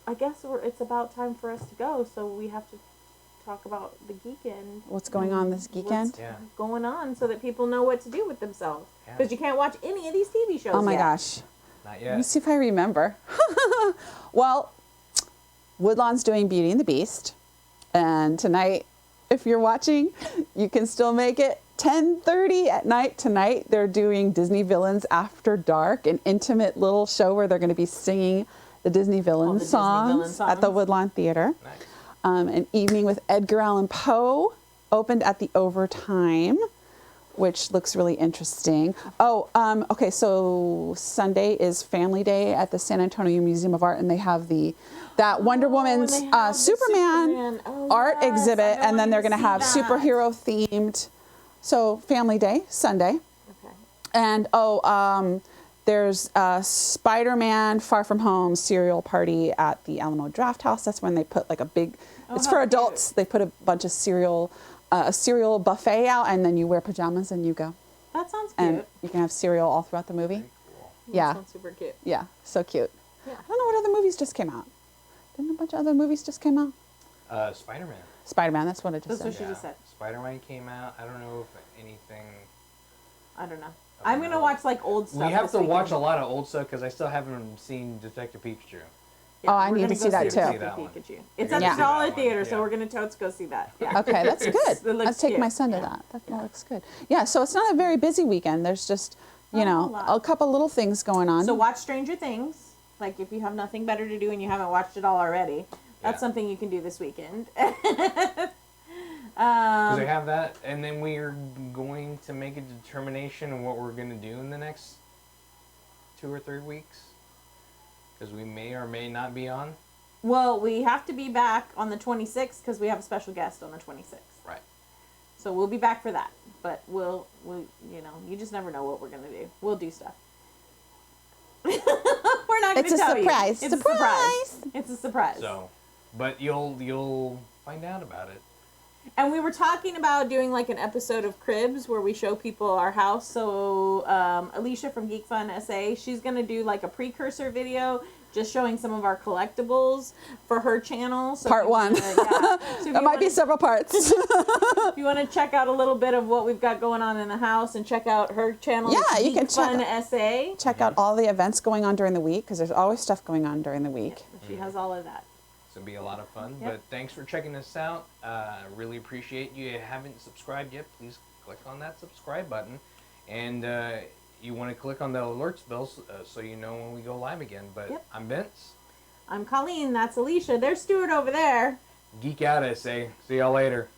[SPEAKER 3] I guess it's about time for us to go. So we have to talk about the Geekend.
[SPEAKER 2] What's going on this weekend?
[SPEAKER 3] What's
[SPEAKER 1] Yeah.
[SPEAKER 3] going on so that people know what to do with themselves.
[SPEAKER 1] Yeah.
[SPEAKER 3] Because you can't watch any of these TV shows
[SPEAKER 2] Oh my
[SPEAKER 3] yet.
[SPEAKER 2] gosh.
[SPEAKER 1] Not
[SPEAKER 2] Let me
[SPEAKER 1] yet.
[SPEAKER 2] see if I remember. Well, Woodlawn's doing Beauty and the Beast. And tonight, if you're watching, you can still make it 10:30 at night tonight. They're doing Disney Villains After Dark, an intimate little show where they're going to be singing the Disney villain
[SPEAKER 3] Disney villain
[SPEAKER 2] songs at the
[SPEAKER 3] songs.
[SPEAKER 2] Woodlawn Theater.
[SPEAKER 1] Nice.
[SPEAKER 2] An Evening with Edgar Allan Poe opened at the Overtime, which looks really interesting. Oh, okay, so Sunday is Family Day at the San Antonio Museum of Art, and they have that Wonder Woman's
[SPEAKER 3] they have the
[SPEAKER 2] Superman art
[SPEAKER 3] yes,
[SPEAKER 2] exhibit,
[SPEAKER 3] I've
[SPEAKER 2] and then
[SPEAKER 3] been
[SPEAKER 2] they're
[SPEAKER 3] wanting
[SPEAKER 2] going to
[SPEAKER 3] to
[SPEAKER 2] have
[SPEAKER 3] see that.
[SPEAKER 2] superhero themed. So Family Day, Sunday.
[SPEAKER 3] Okay.
[SPEAKER 2] And there's a Spider-Man Far From Home cereal party at the Alamo Draft House. That's when they put like a big, it's
[SPEAKER 3] how
[SPEAKER 2] for
[SPEAKER 3] cute.
[SPEAKER 2] adults. They put a bunch of cereal, a cereal buffet out, and then you wear pajamas and you go.
[SPEAKER 3] That sounds cute.
[SPEAKER 2] And you can have cereal all throughout the movie.
[SPEAKER 1] Very cool.
[SPEAKER 2] Yeah.
[SPEAKER 3] That sounds super cute.
[SPEAKER 2] Yeah, so cute.
[SPEAKER 3] Yeah.
[SPEAKER 2] I don't know what other movies just came out. Didn't a bunch of other movies just came out?
[SPEAKER 1] Spider-Man.
[SPEAKER 2] Spider-Man, that's what I just
[SPEAKER 3] That's
[SPEAKER 2] said.
[SPEAKER 3] what she just said.
[SPEAKER 1] Spider-Man came out. I don't know if anything.
[SPEAKER 3] I don't know. I'm gonna watch like old stuff.
[SPEAKER 1] We have
[SPEAKER 3] this
[SPEAKER 1] to watch a
[SPEAKER 3] weekend.
[SPEAKER 1] lot of old stuff because I still haven't seen Detective Pikachu.
[SPEAKER 3] Yeah,
[SPEAKER 2] Oh, I
[SPEAKER 3] we're
[SPEAKER 2] need
[SPEAKER 3] gonna
[SPEAKER 2] to
[SPEAKER 3] go
[SPEAKER 2] see that
[SPEAKER 3] Detective
[SPEAKER 1] too. That one.
[SPEAKER 3] Pikachu. It's
[SPEAKER 1] We're
[SPEAKER 3] at
[SPEAKER 1] gonna
[SPEAKER 3] the
[SPEAKER 1] see that
[SPEAKER 3] Dollar
[SPEAKER 1] one,
[SPEAKER 3] Theater, so
[SPEAKER 1] yeah.
[SPEAKER 3] we're gonna totes go see that. Yeah.
[SPEAKER 2] Okay, that's good.
[SPEAKER 3] It looks
[SPEAKER 2] Let's take
[SPEAKER 3] cute.
[SPEAKER 2] my son to that. That looks good. Yeah, so it's not a very busy weekend. There's just,
[SPEAKER 3] Not a
[SPEAKER 2] know,
[SPEAKER 3] lot.
[SPEAKER 2] a couple little things going on.
[SPEAKER 3] So watch Stranger Things. Like if you have nothing better to do and you haven't watched it all already, that's
[SPEAKER 1] Yeah.
[SPEAKER 3] something you can do this weekend.
[SPEAKER 1] Because I have that, and then we are going to make a determination of what we're going to do in the next 2 or 3 weeks. Because we may or may not be on.
[SPEAKER 3] Well, we have to be back on the 26th because we have a special guest on the 26th.
[SPEAKER 1] Right.
[SPEAKER 3] So we'll be back for that. But we'll you just never know what we're gonna do. We'll do stuff. We're not gonna
[SPEAKER 2] It's a
[SPEAKER 3] tell
[SPEAKER 2] surprise.
[SPEAKER 3] you. It's
[SPEAKER 2] Surprise.
[SPEAKER 3] a surprise. It's a surprise.
[SPEAKER 1] So, but you'll find out about it.
[SPEAKER 3] And we were talking about doing like an episode of Cribs where we show people our house. So Alicia from Geek Fun SA, she's gonna do like a precursor video just showing some of our collectibles for her channel. So
[SPEAKER 2] Part
[SPEAKER 3] if you
[SPEAKER 2] one.
[SPEAKER 3] wanna- yeah. So if
[SPEAKER 2] There
[SPEAKER 3] you
[SPEAKER 2] might be
[SPEAKER 3] wanna-
[SPEAKER 2] several parts.
[SPEAKER 3] If you want to check out a little bit of what we've got going on in the house and check out her channel,
[SPEAKER 2] Yeah,
[SPEAKER 3] it's
[SPEAKER 2] you can
[SPEAKER 3] Geek
[SPEAKER 2] check
[SPEAKER 3] Fun
[SPEAKER 2] out-
[SPEAKER 3] SA.
[SPEAKER 2] Check out all the events going on during the week because there's always stuff going on during the week.
[SPEAKER 3] She has all of that.
[SPEAKER 1] So it'll be a lot of fun.
[SPEAKER 3] Yep.
[SPEAKER 1] But thanks for checking us out. Really appreciate you. If you haven't subscribed yet, please click on that subscribe button. And you want to click on the alerts bells so you know when we go live again. But
[SPEAKER 3] Yep.
[SPEAKER 1] I'm Vince.
[SPEAKER 3] I'm Colleen. That's Alicia. There's Stuart over there.
[SPEAKER 1] Geek out, I say. See y'all later.